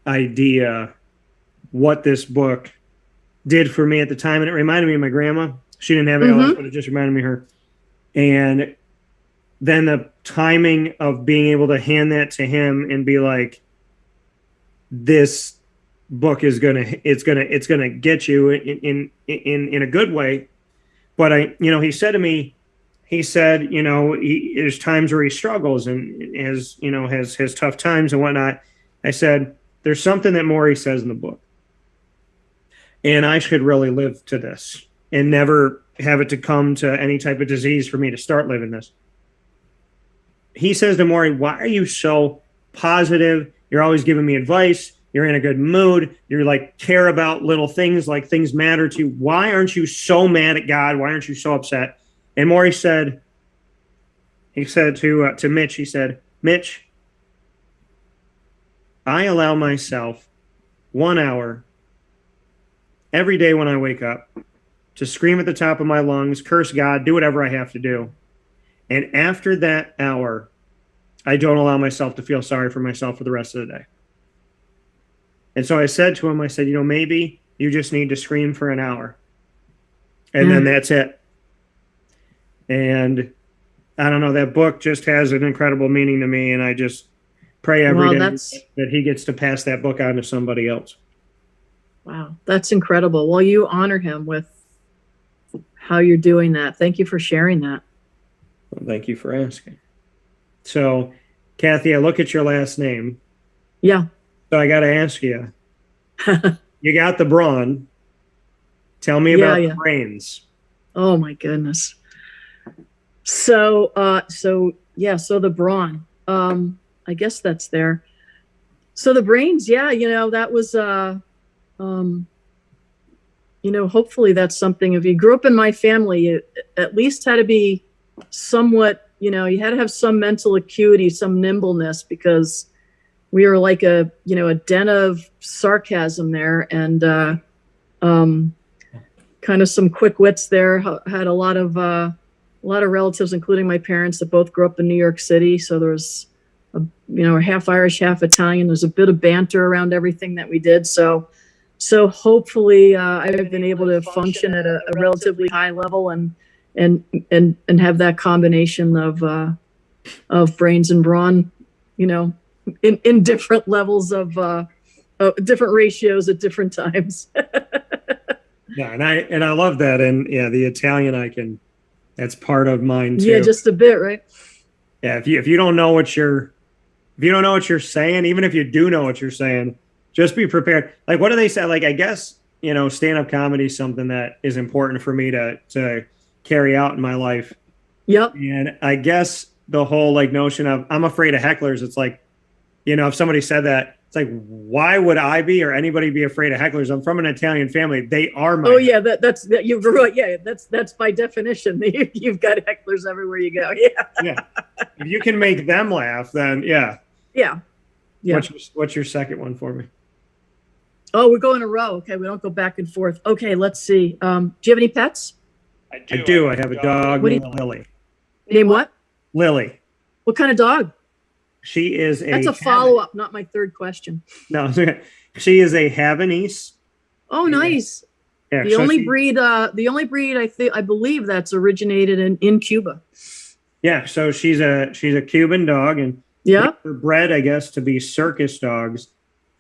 idea what this book did for me at the time. And it reminded me of my grandma. She didn't have ALS, but it just reminded me of her. And then the timing of being able to hand that to him and be like, this book is it's gonna get you in a good way. But he said to me, there's times where he struggles and has tough times and whatnot. I said, there's something that Maury says in the book, and I should really live to this and never have it to come to any type of disease for me to start living this. He says to Maury, why are you so positive? You're always giving me advice. You're in a good mood. You're like, care about little things, like things matter to you. Why aren't you so mad at God? Why aren't you so upset? And Maury said, to Mitch, he said, Mitch, I allow myself 1 hour every day when I wake up to scream at the top of my lungs, curse God, do whatever I have to do. And after that hour, I don't allow myself to feel sorry for myself for the rest of the day. And so I said to him, maybe you just need to scream for an hour. And then that's it. And I don't know, that book just has an incredible meaning to me. And I just pray every day that he gets to pass that book on to somebody else. Wow, that's incredible. Well, you honor him with how you're doing that. Thank you for sharing that. Well, thank you for asking. So, Kathy, I look at your last name. Yeah. So I got to ask you, you got the Brawn. Tell me about the brains. Oh my goodness. So the Brawn, I guess that's there. So the brains, that was, hopefully that's something. If you grew up in my family, you at least had to be somewhat, you had to have some mental acuity, some nimbleness, because we were like a den of sarcasm there, and kind of some quick wits there. Had a lot of relatives, including my parents, that both grew up in New York City. So there was half Irish, half Italian. There's a bit of banter around everything that we did. So hopefully I've been able to function at a relatively high level and have that combination of brains and brawn, in different levels of different ratios at different times. Yeah, and I love that. And the Italian, that's part of mine too. Yeah, just a bit, right? Yeah, if you don't know what you're saying, even if you do know what you're saying, just be prepared. Like, what do they say? Like, I guess, stand-up comedy is something that is important for me to carry out in my life. Yep. And I guess the whole notion of I'm afraid of hecklers, it's like, if somebody said that, it's like, why would I be or anybody be afraid of hecklers? I'm from an Italian family. They are my. Oh yeah, that's you're right. Yeah, that's by definition. You've got hecklers everywhere you go. Yeah. Yeah. If you can make them laugh, then yeah. Yeah. Yeah. What's your second one for me? Oh, we're going a row. Okay, we don't go back and forth. Okay, let's see. Do you have any pets? I do. I have a dog What do named Lily. Name what? Lily. What kind of dog? She is That's a follow-up, not my third question. No, she is a Havanese. Oh, nice. Yeah, The only breed I believe that's originated in Cuba. Yeah, so she's a Cuban dog, and Yeah. they're bred, I guess, to be circus dogs,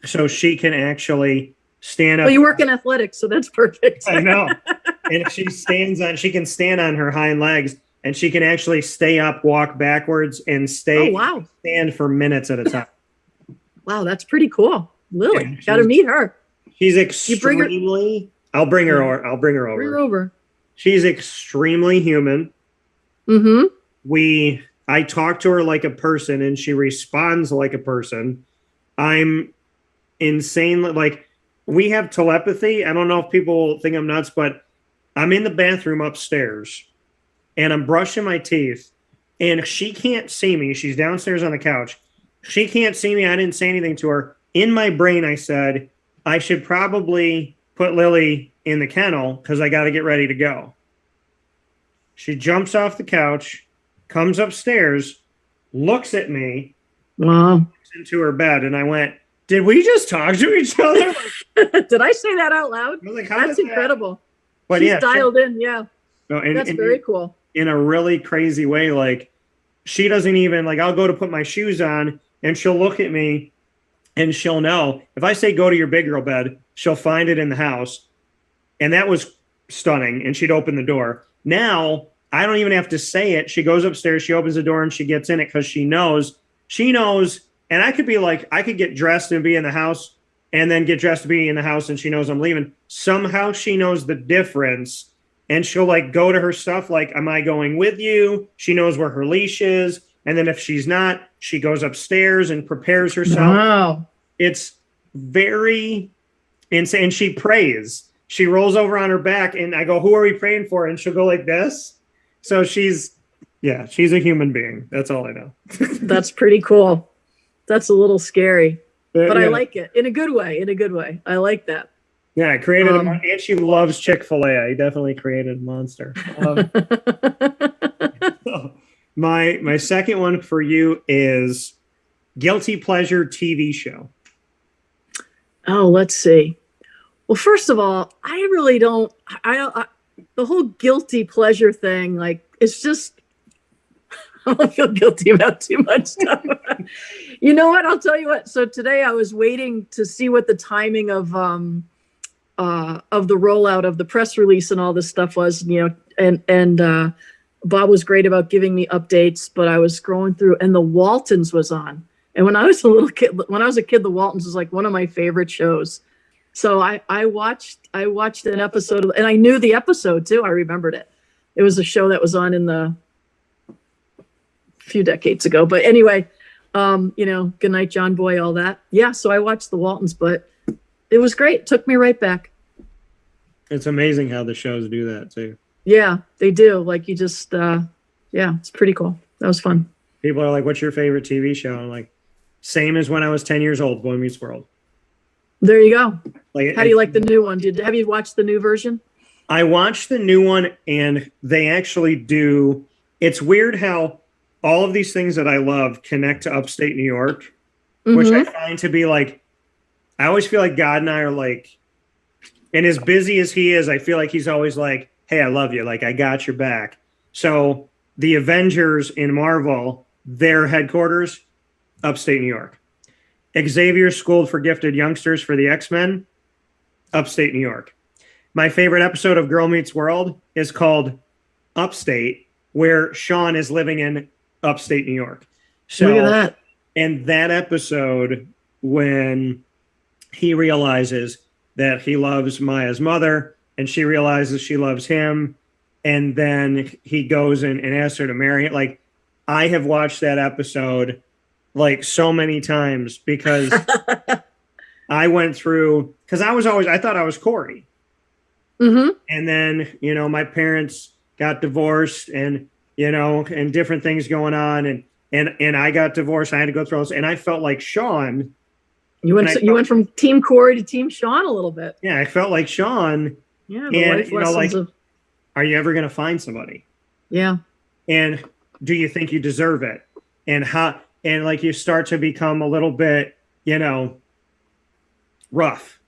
so she can actually stand up. Well, you work in athletics, so that's perfect. I know. And she can stand on her hind legs, and she can actually stay up, walk backwards, and stand for minutes at a time. Wow, that's pretty cool. Lily, Yeah, got to meet her. She's extremely. I'll bring her over. Bring her over. She's extremely human. Mm-hmm. I talk to her like a person, and she responds like a person. I'm insane. Like, we have telepathy. I don't know if people think I'm nuts, but I'm in the bathroom upstairs, and I'm brushing my teeth, and she can't see me. She's downstairs on the couch. She can't see me. I didn't say anything to her. In my brain, I said, I should probably put Lily in the kennel because I got to get ready to go. She jumps off the couch, comes upstairs, looks at me, wow, into her bed, and I went, did we just talk to each other? Did I say that out loud? I was like, that's incredible. But She's yeah, dialed in, yeah. No, that's very cool. In a really crazy way, like, she doesn't even, like, I'll go to put my shoes on, and she'll look at me, and she'll know. If I say, go to your big girl bed, she'll find it in the house. And that was stunning, and she'd open the door. Now, I don't even have to say it. She goes upstairs, she opens the door, and she gets in it because she knows. She knows, and I could be like, I could get dressed and be in the house, and then get dressed to be in the house, and she knows I'm leaving. Somehow she knows the difference, and she'll, like, go to her stuff, like, am I going with you? She knows where her leash is, and then if she's not, she goes upstairs and prepares herself. Wow. It's very insane. And she prays. She rolls over on her back, and I go, who are we praying for? And she'll go like this. So she's a human being. That's all I know. That's pretty cool. That's a little scary, but yeah. I like it in a good way. I like that. Yeah, I created and she loves Chick-fil-A. I definitely created a monster. My second one for you is guilty pleasure TV show. Oh, let's see. Well, first of all, I really don't. I the whole guilty pleasure thing, like, it's just, I don't feel guilty about too much stuff. You know what? I'll tell you what. So today I was waiting to see what the timing of the rollout of the press release and all this stuff was, you know, and Bob was great about giving me updates, but I was scrolling through and the Waltons was on. And when I was a kid, the Waltons was like one of my favorite shows. So I watched an episode and I knew the episode too. I remembered it. It was a show that was on in the few decades ago. But anyway, you know, Good Night, John Boy, all that. Yeah. So I watched the Waltons, but it was great. It took me right back. It's amazing how the shows do that too. Yeah, they do. Like, you just, yeah, it's pretty cool. That was fun. People are like, what's your favorite TV show? I'm like, same as when I was 10 years old, Boy Meets World. There you go. Like, how do you like the new one? Have you watched the new version? I watched the new one, and they actually do. It's weird how all of these things that I love connect to upstate New York, which I find to be like, I always feel like God and I are like, and as busy as he is, I feel like he's always like, hey, I love you. Like, I got your back. So the Avengers in Marvel, their headquarters, upstate New York. Xavier's School for Gifted Youngsters for the X-Men, upstate New York. My favorite episode of Girl Meets World is called Upstate, where Sean is living in upstate New York. So, look at that. And that episode, when he realizes that he loves Maya's mother, and she realizes she loves him, and then he goes and asks her to marry it. Like, I have watched that episode like so many times because I went through, because I thought I was Corey. Mm-hmm. And then, you know, my parents got divorced and, you know, and different things going on. And and I got divorced. I had to go through this, and I felt like Sean. You went from Team Corey to Team Sean a little bit. Yeah, I felt like Sean. Yeah, the life lessons of. Are you ever going to find somebody? Yeah. And do you think you deserve it? And how? And like you start to become a little bit, rough.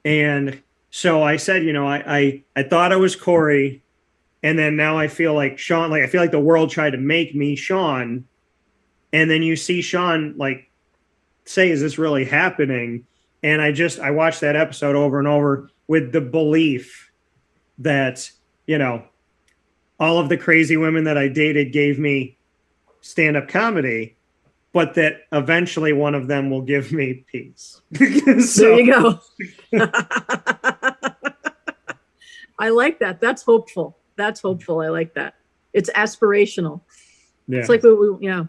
And so I said, I thought I was Corey, and then now I feel like Sean. Like I feel like the world tried to make me Sean, and then you see Sean like say, "Is this really happening?" And I watched that episode over and over with the belief that all of the crazy women that I dated gave me stand-up comedy, but that eventually one of them will give me peace. There you go. I like that. That's hopeful. I like that. It's aspirational. Yeah. It's like, yeah.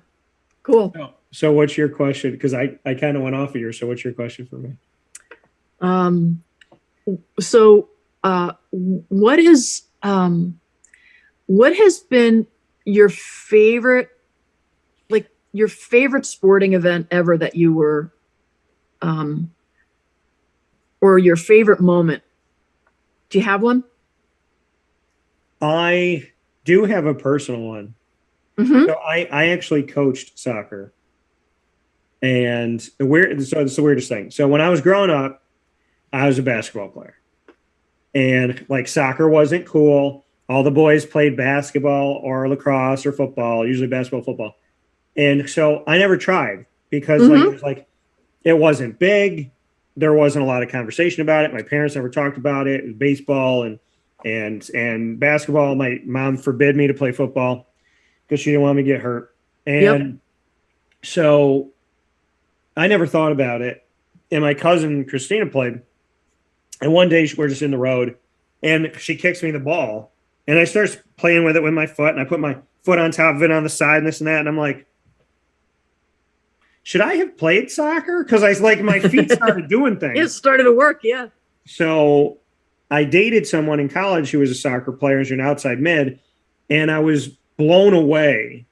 Cool. So what's your question? Because I kind of went off of yours. So what's your question for me? What has been your favorite sporting event ever that you were, or your favorite moment? Do you have one? I do have a personal one. Mm-hmm. So I actually coached soccer. And so it's the weirdest thing. So when I was growing up, I was a basketball player. And like soccer wasn't cool. All the boys played basketball or lacrosse or football, usually basketball, football. And so I never tried because it wasn't big. There wasn't a lot of conversation about it. My parents never talked about it. It was baseball and basketball. My mom forbid me to play football because she didn't want me to get hurt. And so I never thought about it. And my cousin Christina played. And one day we're just in the road and she kicks me the ball. And I start playing with it with my foot. And I put my foot on top of it on the side and this and that. And I'm like, should I have played soccer? Because my feet started doing things. It started to work, yeah. So I dated someone in college who was a soccer player, who's an outside mid, and I was blown away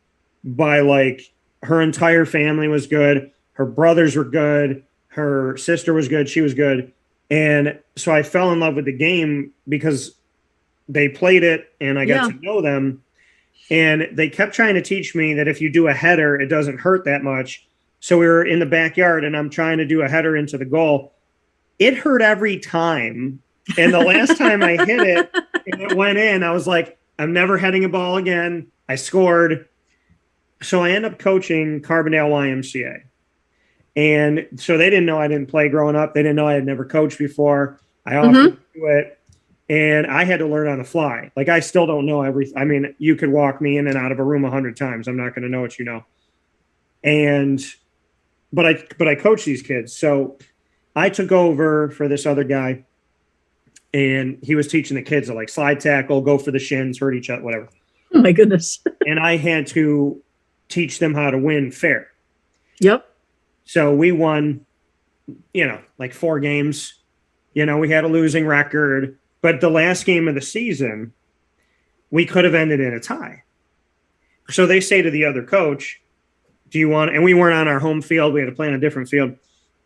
by her entire family was good, her brothers were good, her sister was good, she was good, and so I fell in love with the game because they played it and I got to know them, and they kept trying to teach me that if you do a header, it doesn't hurt that much. So we were in the backyard and I'm trying to do a header into the goal. It hurt every time. And the last time I hit it and it went in, I was like, I'm never heading a ball again. I scored. So I ended up coaching Carbondale YMCA. And so they didn't know I didn't play growing up. They didn't know I had never coached before. I offered to do it. And I had to learn on the fly. I still don't know everything. I mean, you could walk me in and out of a room 100 times. I'm not going to know what you know. But I coach these kids. So I took over for this other guy and he was teaching the kids to slide tackle, go for the shins, hurt each other, whatever. Oh my goodness. And I had to teach them how to win fair. Yep. So we won, 4 games. We had a losing record, but the last game of the season, we could have ended in a tie. So they say to the other coach, do you want, and we weren't on our home field. We had to play on a different field.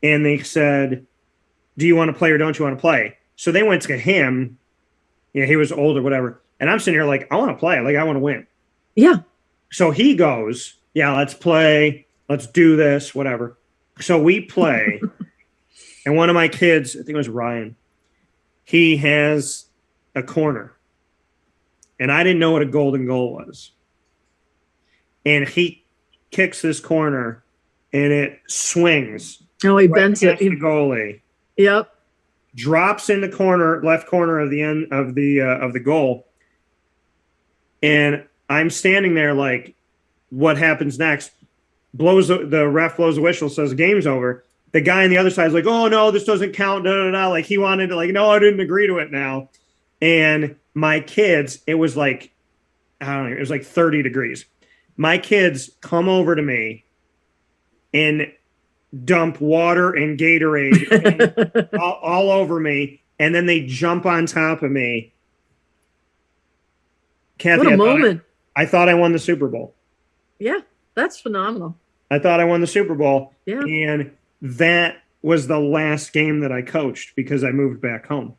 And they said, do you want to play or don't you want to play? So they went to him. He was old or whatever. And I'm sitting here I want to play. I want to win. Yeah. So he goes, yeah, let's play. Let's do this, whatever. So we play. And one of my kids, I think it was Ryan, he has a corner. And I didn't know what a golden goal was. And he kicks this corner and it swings. Oh, he bends it. The goalie. Yep. Drops in the corner, left corner of the end of the goal. And I'm standing there what happens next? The ref blows the whistle, says game's over. The guy on the other side is like, oh no, this doesn't count. No. He wanted to no, I didn't agree to it now. And my kids, it was I don't know, it was 30 degrees. My kids come over to me and dump water and Gatorade all over me, and then they jump on top of me. Kathy, what a moment. I thought I won the Super Bowl. Yeah. That's phenomenal. I thought I won the Super Bowl. Yeah. And that was the last game that I coached because I moved back home.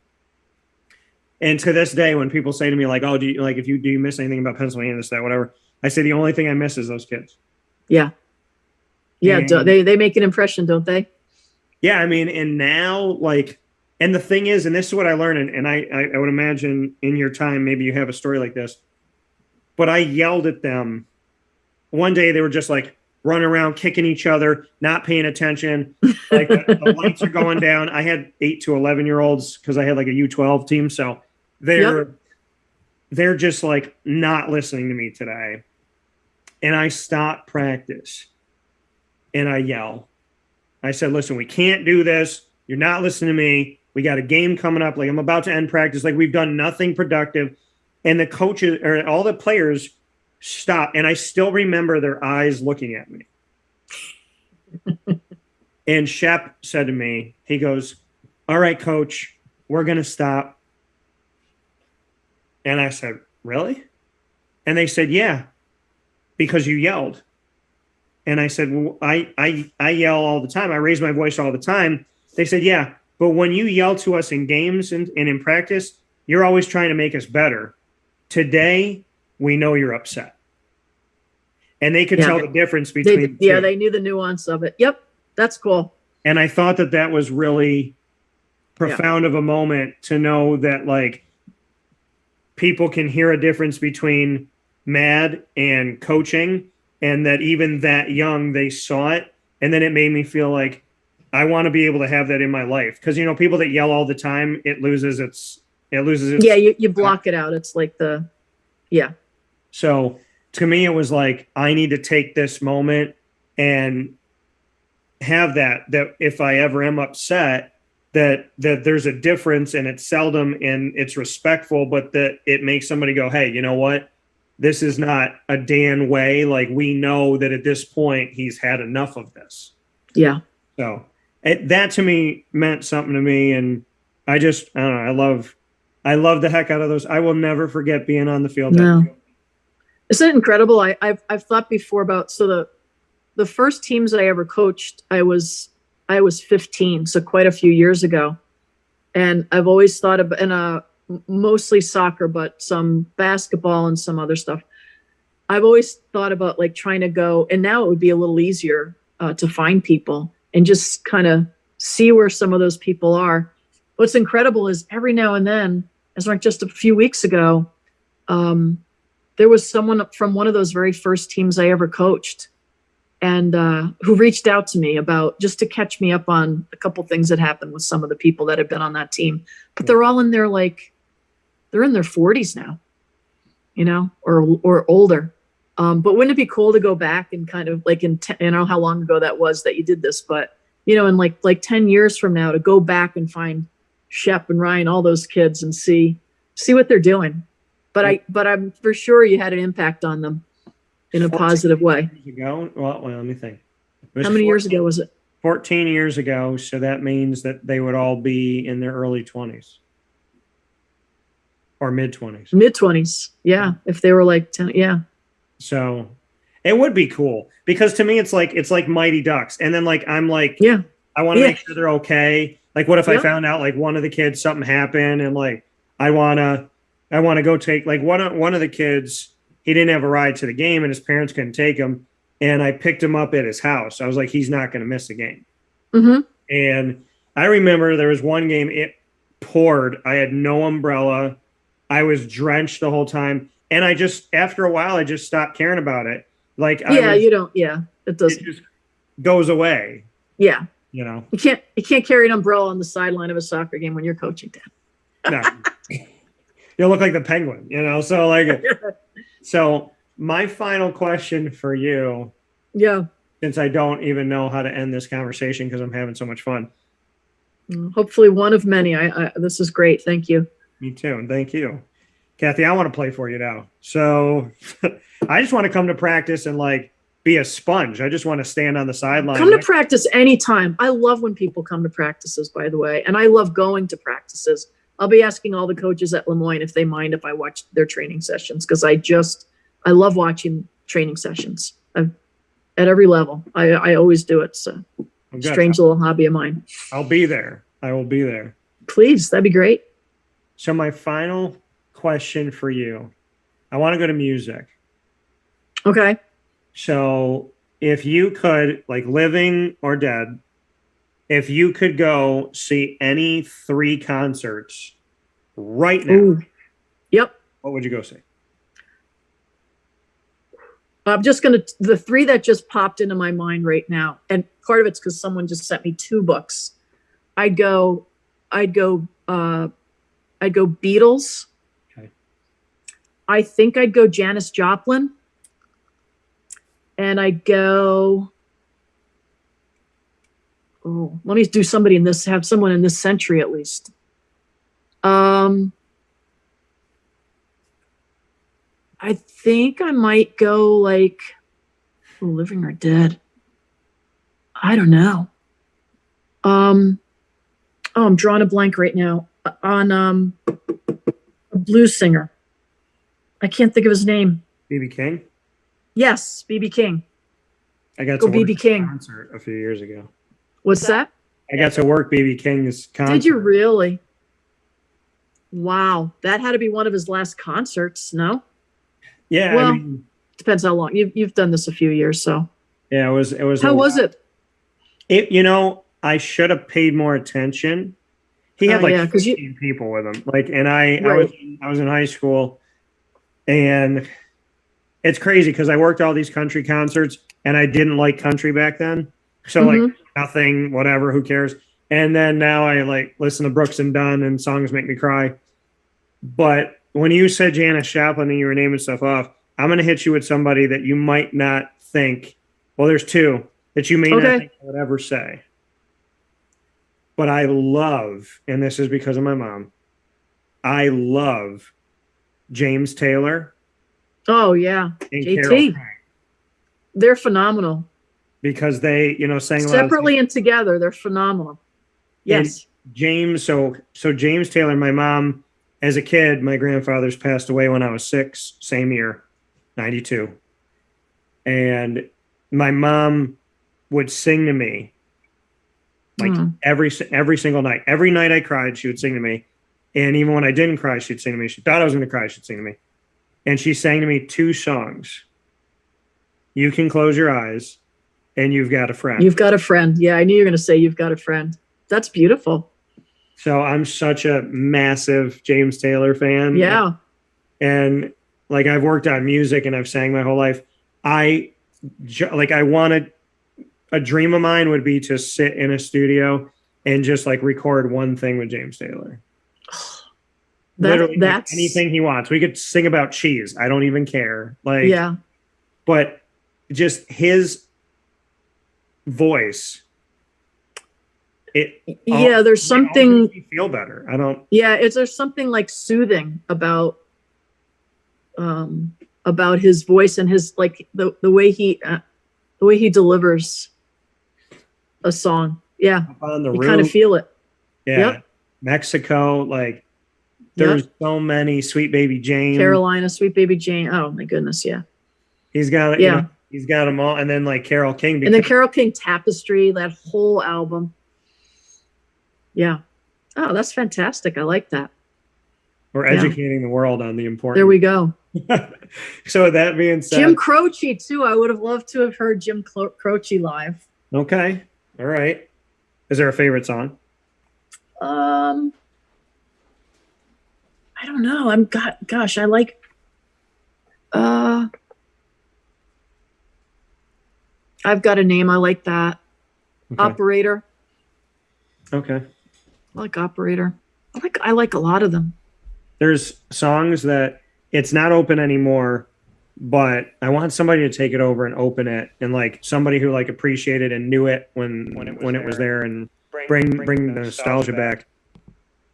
And to this day, when people say to me like, "Oh, do you miss anything about Pennsylvania, this, that, whatever?" I say the only thing I miss is those kids. Yeah. Yeah. And- They make an impression, don't they? Yeah, I mean, and now like, and the thing is, and this is what I learned, and I would imagine in your time, maybe you have a story like this, but I yelled at them. One day they were just like running around, kicking each other, not paying attention. Like the lights are going down. I had 8 to 11-year-olds because I had like a U12 team. So they're just like not listening to me today. And I stopped practice and I yell. I said, "Listen, we can't do this. You're not listening to me. We got a game coming up. Like I'm about to end practice. Like we've done nothing productive." And the coaches or all the players stopped. And I still remember their eyes looking at me. And Shep said to me, he goes, "All right, coach, we're going to stop." And I said, "Really?" And they said, "Yeah, because you yelled." And I said, "Well, I yell all the time. I raise my voice all the time." They said, "Yeah, but when you yell to us in games and in practice, you're always trying to make us better. Today, we know you're upset." And they could tell the difference between the two. They knew the nuance of it. Yep, that's cool. And I thought that was really profound of a moment to know that like people can hear a difference between mad and coaching. And that even that young, they saw it. And then it made me feel like I want to be able to have that in my life. Because, you know, people that yell all the time, it loses its. Yeah, you block it out. It's like So to me, it was like, I need to take this moment and have that if I ever am upset, that there's a difference and it's seldom and it's respectful, but that it makes somebody go, "Hey, you know what? This is not a Dan way. Like we know that at this point he's had enough of this." Yeah. So that to me meant something to me. And I don't know. I love the heck out of those. I will never forget being on the field. No. Isn't it incredible? I've thought before about, so the first teams I ever coached, I was 15. So quite a few years ago. And I've always thought about, mostly soccer, but some basketball and some other stuff. I've always thought about like trying to go, and now it would be a little easier to find people and just kind of see where some of those people are. What's incredible is every now and then, as like just a few weeks ago, there was someone from one of those very first teams I ever coached and who reached out to me about just to catch me up on a couple things that happened with some of the people that had been on that team. But they're all in their they're in their 40s now, you know, or older. But wouldn't it be cool to go back and kind of like I don't know how long ago that was that you did this, but you know, in like 10 years from now to go back and find Shep and Ryan, all those kids and see what they're doing. But I'm for sure you had an impact on them in a positive way. Years ago? Well, let me think. How many years ago was it? 14 years ago. So that means that they would all be in their early 20s. Or mid-20s. Mid-20s, yeah. If they were like 10, yeah. So it would be cool because to me it's like Mighty Ducks, and then like I'm like, yeah, I want to make sure they're okay. Like, what if I found out like one of the kids something happened, and like I wanna go take like one of the kids, he didn't have a ride to the game, and his parents couldn't take him, and I picked him up at his house. I was like, he's not going to miss the game. Mm-hmm. And I remember there was one game, it poured. I had no umbrella. I was drenched the whole time. And I just, after a while, I just stopped caring about it. Like, it doesn't. It just goes away. Yeah. You know, you can't carry an umbrella on the sideline of a soccer game when you're coaching, Dan. No. You'll look like the Penguin, you know? So like, so my final question for you. Yeah. Since I don't even know how to end this conversation because I'm having so much fun. Hopefully one of many. This is great. Thank you. Me too. And thank you. Kathy, I want to play for you now. So I just want to come to practice and like be a sponge. I just want to stand on the sideline. Come to practice anytime. I love when people come to practices, by the way. And I love going to practices. I'll be asking all the coaches at Moyne if they mind if I watch their training sessions because I love watching training sessions. at every level. I always do it. So Good. strange little hobby of mine. I'll be there. I will be there. Please, that'd be great. So my final question for you, I want to go to music. Okay. So if you could, like living or dead, if you could go see any 3 concerts right now, Ooh. Yep. what would you go see? I'm just the 3 that just popped into my mind right now, and part of it's because someone just sent me 2 books. I'd go Beatles. Okay. I think I'd go Janis Joplin, and I'd go. Oh, let me do somebody in this. Have someone in this century at least. I think I might go like living or dead. I don't know. Oh, I'm drawing a blank right now on a blues singer. I can't think of his name. B.B. King? Yes, B.B. King. I got Go to B.B. work King. a concert a few years ago. What's that? I got to work B.B. King's concert. Did you really? Wow, that had to be one of his last concerts. No? Yeah, Well, I mean, depends how long you've done this a few years. So yeah, it was. how was it? I should have paid more attention. He had like 15 people with him. Like, and I was in high school, and it's crazy because I worked all these country concerts, and I didn't like country back then. So like nothing, whatever, who cares? And then now I like listen to Brooks and Dunn, and songs make me cry. But when you said Janis Joplin and you were naming stuff off, I'm going to hit you with somebody that you might not think. Well, there's 2 that you may not think I would ever say. But I love, and this is because of my mom, I love James Taylor. Oh, yeah. And JT. Carol King. They're phenomenal. Because they, sang separately and together. They're phenomenal. Yes. And James, so James Taylor, my mom, as a kid, my grandfather's passed away when I was 6, same year, 92. And my mom would sing to me like every single night. Every night I cried, she would sing to me. And even when I didn't cry, she'd sing to me. She thought I was going to cry, she'd sing to me. And she sang to me 2 songs. You Can Close Your Eyes and You've Got a Friend. You've Got a Friend. Yeah, I knew you were going to say You've Got a Friend. That's beautiful. So I'm such a massive James Taylor fan. Yeah. And like I've worked on music and I've sang my whole life. I wanted, a dream of mine would be to sit in a studio and just like record one thing with James Taylor. Literally like anything he wants. We could sing about cheese. I don't even care. Like, yeah. But just his voice. There's something makes me feel better. I don't. Yeah, there's something like soothing about his voice and his like the way he delivers a song. Yeah, Up on the you Roof. kind of feel it. Yeah, Yep. Mexico. Like there's so many. Sweet Baby Jane. Carolina, Sweet Baby Jane. Oh my goodness, yeah. He's got it. Yeah, he's got them all. And then like Carole King. And then Carole King Tapestry, that whole album. Yeah. Oh, that's fantastic. I like that. We're educating the world on the importance. There we go. So with that being said, Jim Croce too. I would have loved to have heard Jim Croce live. Okay. All right. Is there a favorite song? I don't know. I like I've Got a Name. I like that. Okay. Operator. Okay. I like Operator. I like a lot of them. There's songs that it's not open anymore, but I want somebody to take it over and open it, and like somebody who like appreciated and knew it when it was there, and bring the nostalgia back.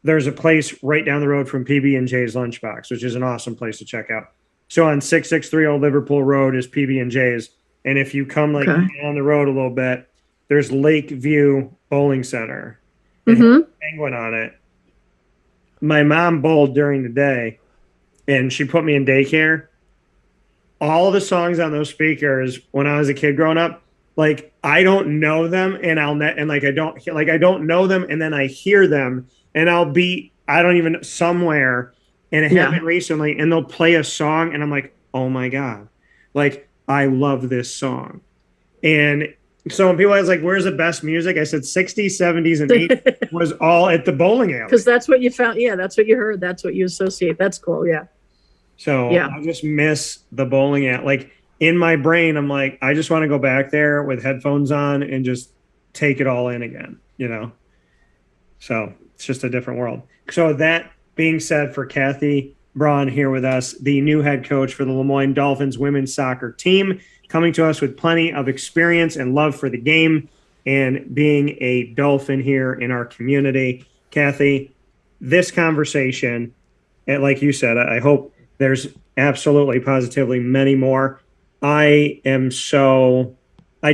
There's a place right down the road from PB&J's Lunchbox, which is an awesome place to check out. So on 663 Old Liverpool Road is PB&J's, and if you come like down the road a little bit, there's Lakeview Bowling Center. Penguin on it. My mom bowled during the day, and she put me in daycare. all the songs on those speakers when I was a kid growing up, like I don't know them, and I don't know them, and then I hear them, and I don't even somewhere, and it happened recently, and they'll play a song, and I'm like, oh my god, like I love this song, and so when people ask like, where's the best music? I said 60s, 70s, and 80s was all at the bowling alley. Because that's what you found. Yeah, that's what you heard. That's what you associate. That's cool. Yeah. So I just miss the bowling alley. Like in my brain, I'm like, I just want to go back there with headphones on and just take it all in again, you know? So it's just a different world. So that being said, for Kathy Brawn here with us, the new head coach for the Lemoyne Dolphins women's soccer team, coming to us with plenty of experience and love for the game and being a Dolphin here in our community. Kathy, this conversation, and like you said, I hope there's absolutely positively many more. I don't know how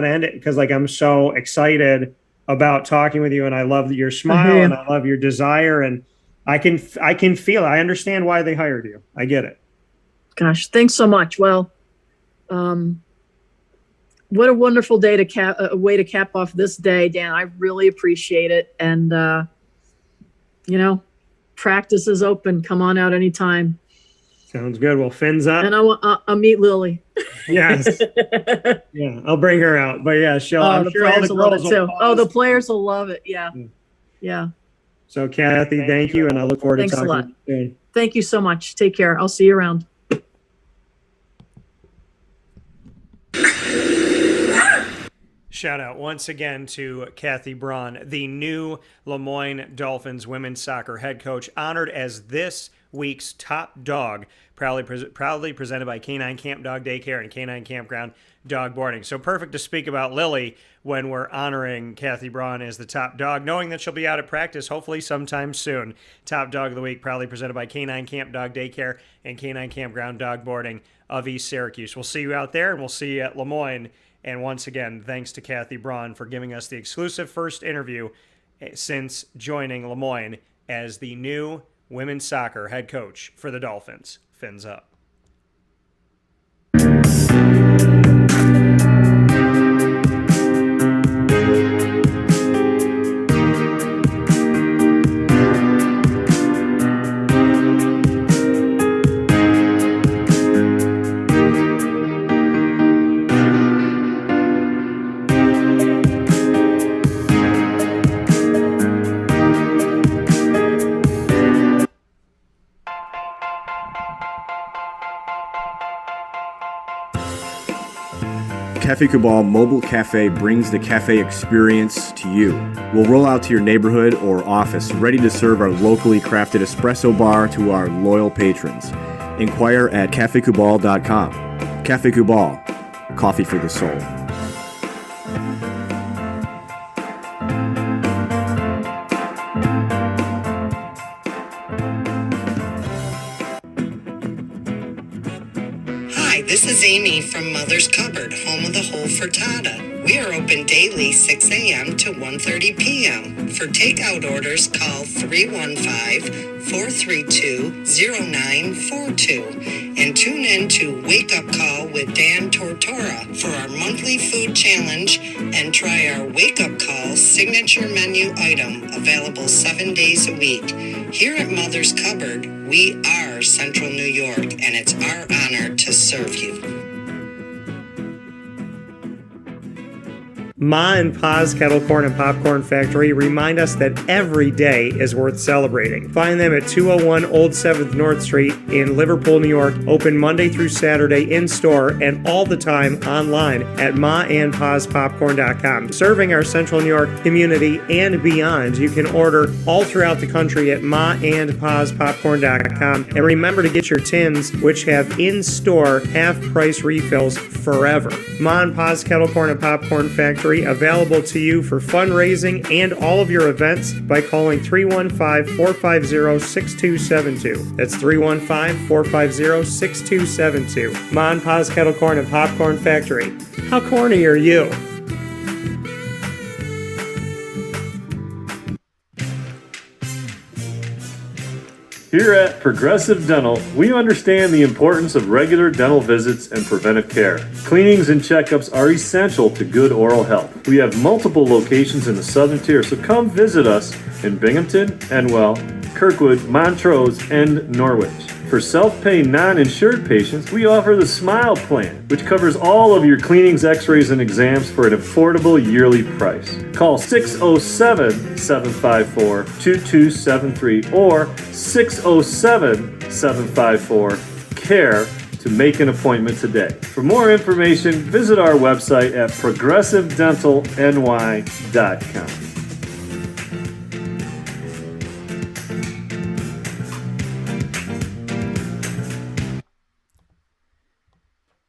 to end it, because like I'm so excited about talking with you, and I love your smile and I love your desire, and I can feel it. I understand why they hired you. I get it. Gosh, thanks so much. Well, what a wonderful day to way to cap off this day, Dan. I really appreciate it. And, practice is open. Come on out anytime. Sounds good. Well, fins up. And I'll meet Lily. Yes. Yeah, I'll bring her out. But yeah, I'm sure all the will love girls it too. will Oh, the players will love it. Yeah. Yeah. So Kathy, thank you. And I look forward to talking to you soon. Thank you so much. Take care. I'll see you around. Shout out once again to Kathy Brawn, the new Lemoyne Dolphins women's soccer head coach, honored as this week's top dog, proudly presented by Canine Camp Dog Daycare and Canine Kampground Dog Boarding. So perfect to speak about Lily when we're honoring Kathy Brawn as the top dog, knowing that she'll be out at practice hopefully sometime soon. Top dog of the week, proudly presented by Canine Camp Dog Daycare and Canine Kampground Dog Boarding of East Syracuse. We'll see you out there, and we'll see you at Lemoyne. And once again, thanks to Kathy Brawn for giving us the exclusive first interview since joining Lemoyne as the new women's soccer head coach for the Dolphins. Fins up. Cafe Cabal Mobile Cafe brings the cafe experience to you. We'll roll out to your neighborhood or office, ready to serve our locally crafted espresso bar to our loyal patrons. Inquire at cafecabal.com. Cafe Cabal, coffee for the soul. Hi, this is Amy from Mother's Cupboard, home of the whole frittata. We are open daily 6 a.m. to 1:30 p.m. For takeout orders, call 315-432-0942 and tune in to Wake Up Call with Dan Tortora for our monthly food challenge, and try our Wake Up Call signature menu item, available 7 days a week. Here at Mother's Cupboard, we are Central New York, and it's our honor to serve you. Ma and Pa's Kettle Corn and Popcorn Factory remind us that every day is worth celebrating. Find them at 201 Old 7th North Street in Liverpool, New York. Open Monday through Saturday in-store and all the time online at maandpaspopcorn.com. Serving our Central New York community and beyond, you can order all throughout the country at maandpaspopcorn.com. And remember to get your tins, which have in-store half-price refills forever. Ma and Pa's Kettle Corn and Popcorn Factory, available to you for fundraising and all of your events by calling 315-450-6272. That's 315-450-6272. Ma and Pa's Kettle Corn and Popcorn Factory. How corny are you? Here at Progressive Dental, we understand the importance of regular dental visits and preventive care. Cleanings and checkups are essential to good oral health. We have multiple locations in the Southern Tier, so come visit us in Binghamton, Enwell, Kirkwood, Montrose, and Norwich. For self-pay non-insured patients, we offer the Smile Plan, which covers all of your cleanings, x-rays, and exams for an affordable yearly price. Call 607-754-2273 or 607-754-CARE to make an appointment today. For more information, visit our website at progressivedentalny.com.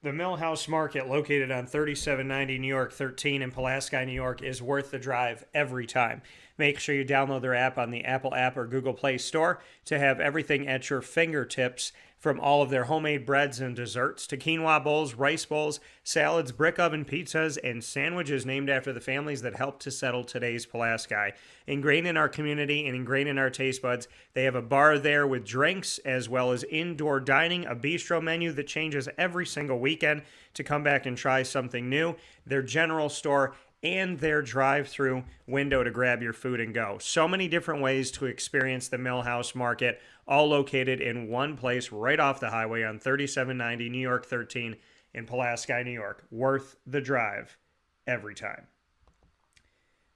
The Millhouse Market, located on 3790 New York 13 in Pulaski, New York, is worth the drive every time. Make sure you download their app on the Apple app or Google Play Store to have everything at your fingertips, from all of their homemade breads and desserts to quinoa bowls, rice bowls, salads, brick oven pizzas, and sandwiches named after the families that helped to settle today's Pulaski. Ingrained in our community and ingrained in our taste buds, they have a bar there with drinks as well as indoor dining, a bistro menu that changes every single weekend to come back and try something new, their general store, and their drive-through window to grab your food and go. So many different ways to experience the Millhouse Market, all located in one place right off the highway on 3790 New York 13 in Pulaski, New York. Worth the drive every time.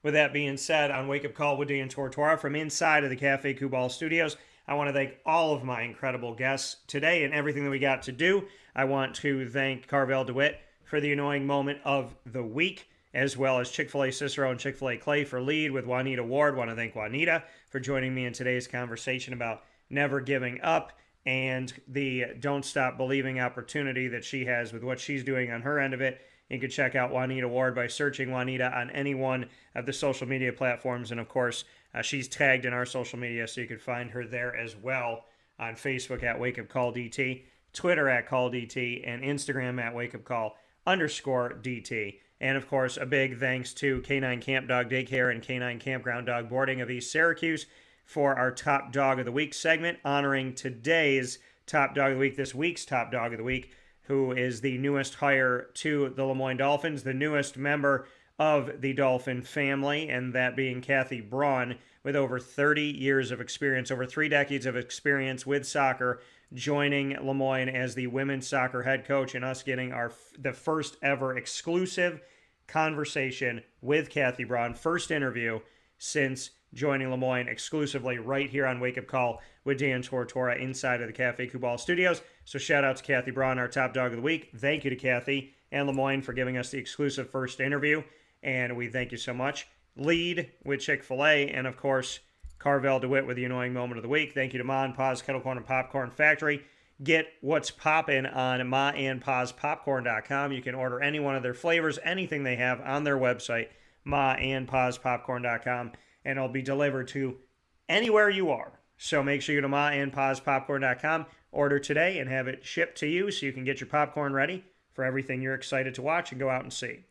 With that being said, on Wake Up Call with Dan Tortora from inside of the Cafe Kubal studios, I want to thank all of my incredible guests today and everything that we got to do. I want to thank Carvel DeWitt for the annoying moment of the week, as well as Chick-fil-A Cicero and Chick-fil-A Clay for lead with Juanita Ward. I want to thank Juanita for joining me in today's conversation about never giving up and the Don't Stop Believing opportunity that she has with what she's doing on her end of it. You can check out Juanita Ward by searching Juanita on any one of the social media platforms. And of course, she's tagged in our social media, so you can find her there as well on Facebook at Wake Up Call DT, Twitter at Call DT, and Instagram at Wake Up Call _DT. And of course, a big thanks to K9 Camp Dog Daycare and K9 Kampground Dog Boarding of East Syracuse for our Top Dog of the Week segment, honoring today's Top Dog of the Week, this week's Top Dog of the Week, who is the newest hire to the Lemoyne Dolphins, the newest member of the Dolphin family, and that being Kathy Brawn, with over 30 years of experience, over 3 decades of experience with soccer, joining Lemoyne as the women's soccer head coach, and us getting the first ever exclusive conversation with Kathy Brawn, first interview since joining Lemoyne exclusively right here on Wake Up Call with Dan Tortora inside of the Cafe Kubal studios. So shout out to Kathy Brawn, our Top Dog of the Week. Thank you to Kathy and Lemoyne for giving us the exclusive first interview, and we thank you so much. Lead with Chick-fil-A, and of course, Carvel DeWitt with the annoying moment of the week. Thank you to Ma and Pa's Kettle Corn and Popcorn Factory. Get what's poppin' on maandpazpopcorn.com. You can order any one of their flavors, anything they have on their website, maandpazpopcorn.com, and it'll be delivered to anywhere you are. So make sure you go to maandpazpopcorn.com, order today, and have it shipped to you so you can get your popcorn ready for everything you're excited to watch and go out and see.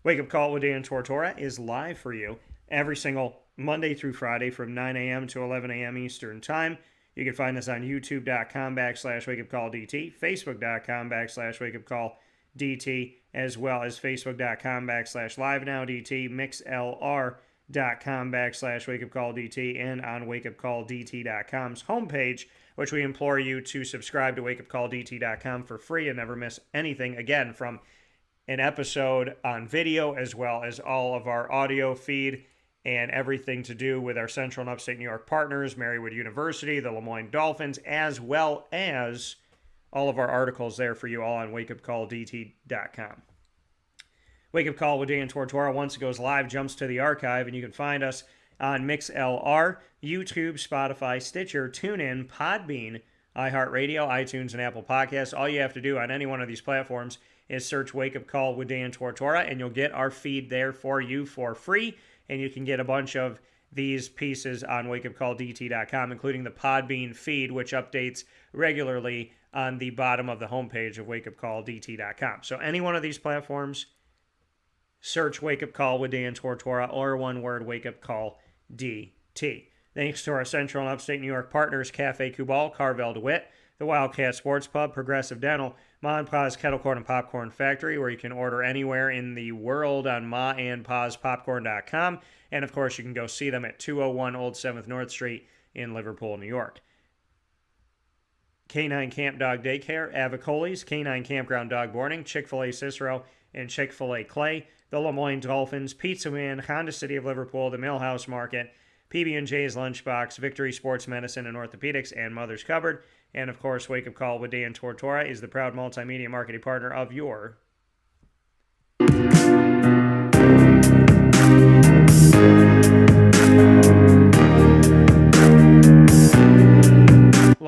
Wake Up Call with Dan Tortora is live for you every single Monday through Friday from 9 a.m. to 11 a.m. Eastern Time. You can find us on youtube.com/wakeupcalldt, facebook.com/wakeupcalldt, as well as facebook.com/livenowdt, mixlr.com/wakeupcalldt, and on wakeupcalldt.com's homepage, which we implore you to subscribe to wakeupcalldt.com for free and never miss anything, again, from an episode on video, as well as all of our audio feed and everything to do with our Central and Upstate New York partners, Marywood University, the Lemoyne Dolphins, as well as all of our articles there for you all on wakeupcalldt.com. Wake Up Call with Dan Tortora, once it goes live, jumps to the archive, and you can find us on MixLR, YouTube, Spotify, Stitcher, TuneIn, Podbean, iHeartRadio, iTunes, and Apple Podcasts. All you have to do on any one of these platforms is search Wake Up Call with Dan Tortora, and you'll get our feed there for you for free. And you can get a bunch of these pieces on wakeupcalldt.com, including the Podbean feed, which updates regularly on the bottom of the homepage of wakeupcalldt.com. So any one of these platforms, search Wake Up Call with Dan Tortora, or one word, Wake Up Call DT. Thanks to our Central and Upstate New York partners, Cafe Kubal, Carvel DeWitt, the Wildcat Sports Pub, Progressive Dental, Ma and Pa's Kettle Corn and Popcorn Factory, where you can order anywhere in the world on maandpaspopcorn.com. And, of course, you can go see them at 201 Old 7th North Street in Liverpool, New York. Canine Camp Dog Daycare, Avicoli's, Canine Kampground Dog Boarding, Chick-fil-A Cicero, and Chick-fil-A Clay, the Lemoyne Dolphins, Pizza Man, Honda City of Liverpool, the Millhouse Market, PB&J's Lunchbox, Victory Sports Medicine and Orthopedics, and Mother's Cupboard. And, of course, Wake Up Call with Dan Tortora is the proud multimedia marketing partner of your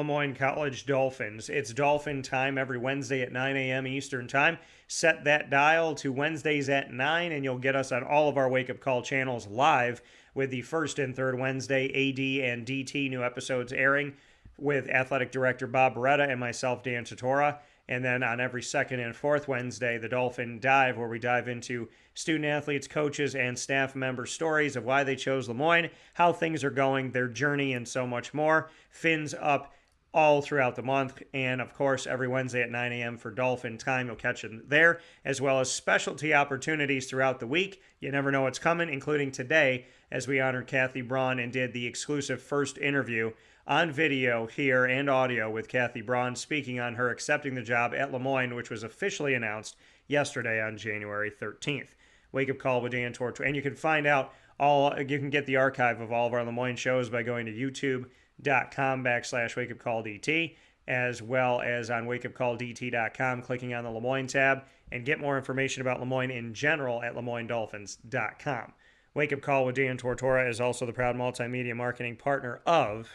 Moyne College Dolphins. It's Dolphin time every Wednesday at 9 a.m. Eastern Time. Set that dial to Wednesdays at 9, and you'll get us on all of our Wake Up Call channels live with the first and third Wednesday AD and DT new episodes airing with Athletic Director Bob Beretta and myself, Dan Tortora. And then on every second and fourth Wednesday, the Dolphin Dive, where we dive into student athletes, coaches, and staff member stories of why they chose Lemoyne, how things are going, their journey, and so much more. Fins up all throughout the month, and of course every Wednesday at 9 a.m. for Dolphin Time. You'll catch it there, as well as specialty opportunities throughout the week. You never know what's coming, including today as we honored Kathy Brawn and did the exclusive first interview on video here and audio with Kathy Brawn speaking on her accepting the job at Lemoyne, which was officially announced yesterday on January 13th. Wake Up Call with Dan Tortora, and you can find out you can get the archive of all of our Lemoyne shows by going to youtube.com/wakeupcalldt, as well as on wakeupcalldt.com, clicking on the Lemoyne tab, and get more information about Lemoyne in general at lemoynedolphins.com. Wake Up Call with Dan Tortora is also the proud multimedia marketing partner of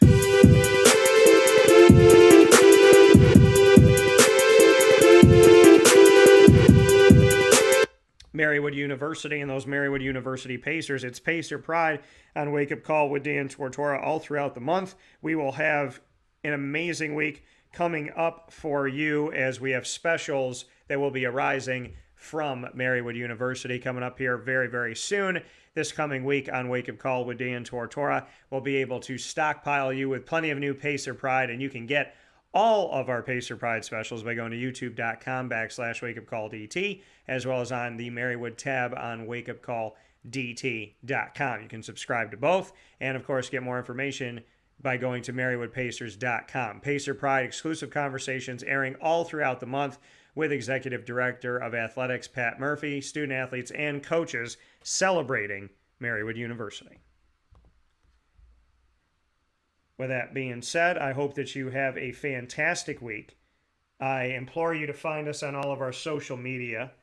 Marywood University and those Marywood University Pacers. It's Pacer Pride on Wake Up Call with Dan Tortora all throughout the month. We will have an amazing week coming up for you as we have specials that will be arising from Marywood University coming up here very, very soon. This coming week on Wake Up Call with Dan Tortora, we'll be able to stockpile you with plenty of new Pacer Pride, and you can get all of our Pacer Pride specials by going to youtube.com/wakeupcalldt, as well as on the Marywood tab on wakeupcalldt.com. You can subscribe to both, and of course get more information by going to marywoodpacers.com. Pacer Pride exclusive conversations airing all throughout the month with Executive Director of Athletics Pat Murphy, student athletes, and coaches celebrating Marywood University. With that being said, I hope that you have a fantastic week. I implore you to find us on all of our social media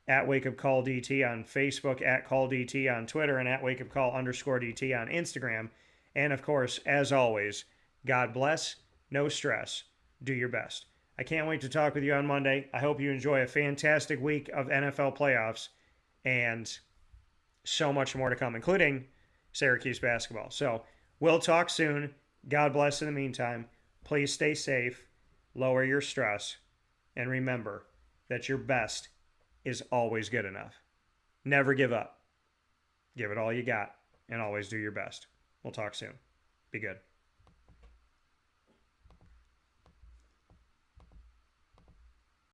at Wake Up Call DT on Facebook, at Call DT on Twitter, and at Wake Up Call _DT on Instagram. And of course, as always, God bless, no stress, do your best. I can't wait to talk with you on Monday. I hope you enjoy a fantastic week of NFL playoffs and so much more to come, including Syracuse basketball. So we'll talk soon. God bless in the meantime. Please stay safe, lower your stress, and remember that your best is always good enough. Never give up. Give it all you got, and always do your best. We'll talk soon. Be good.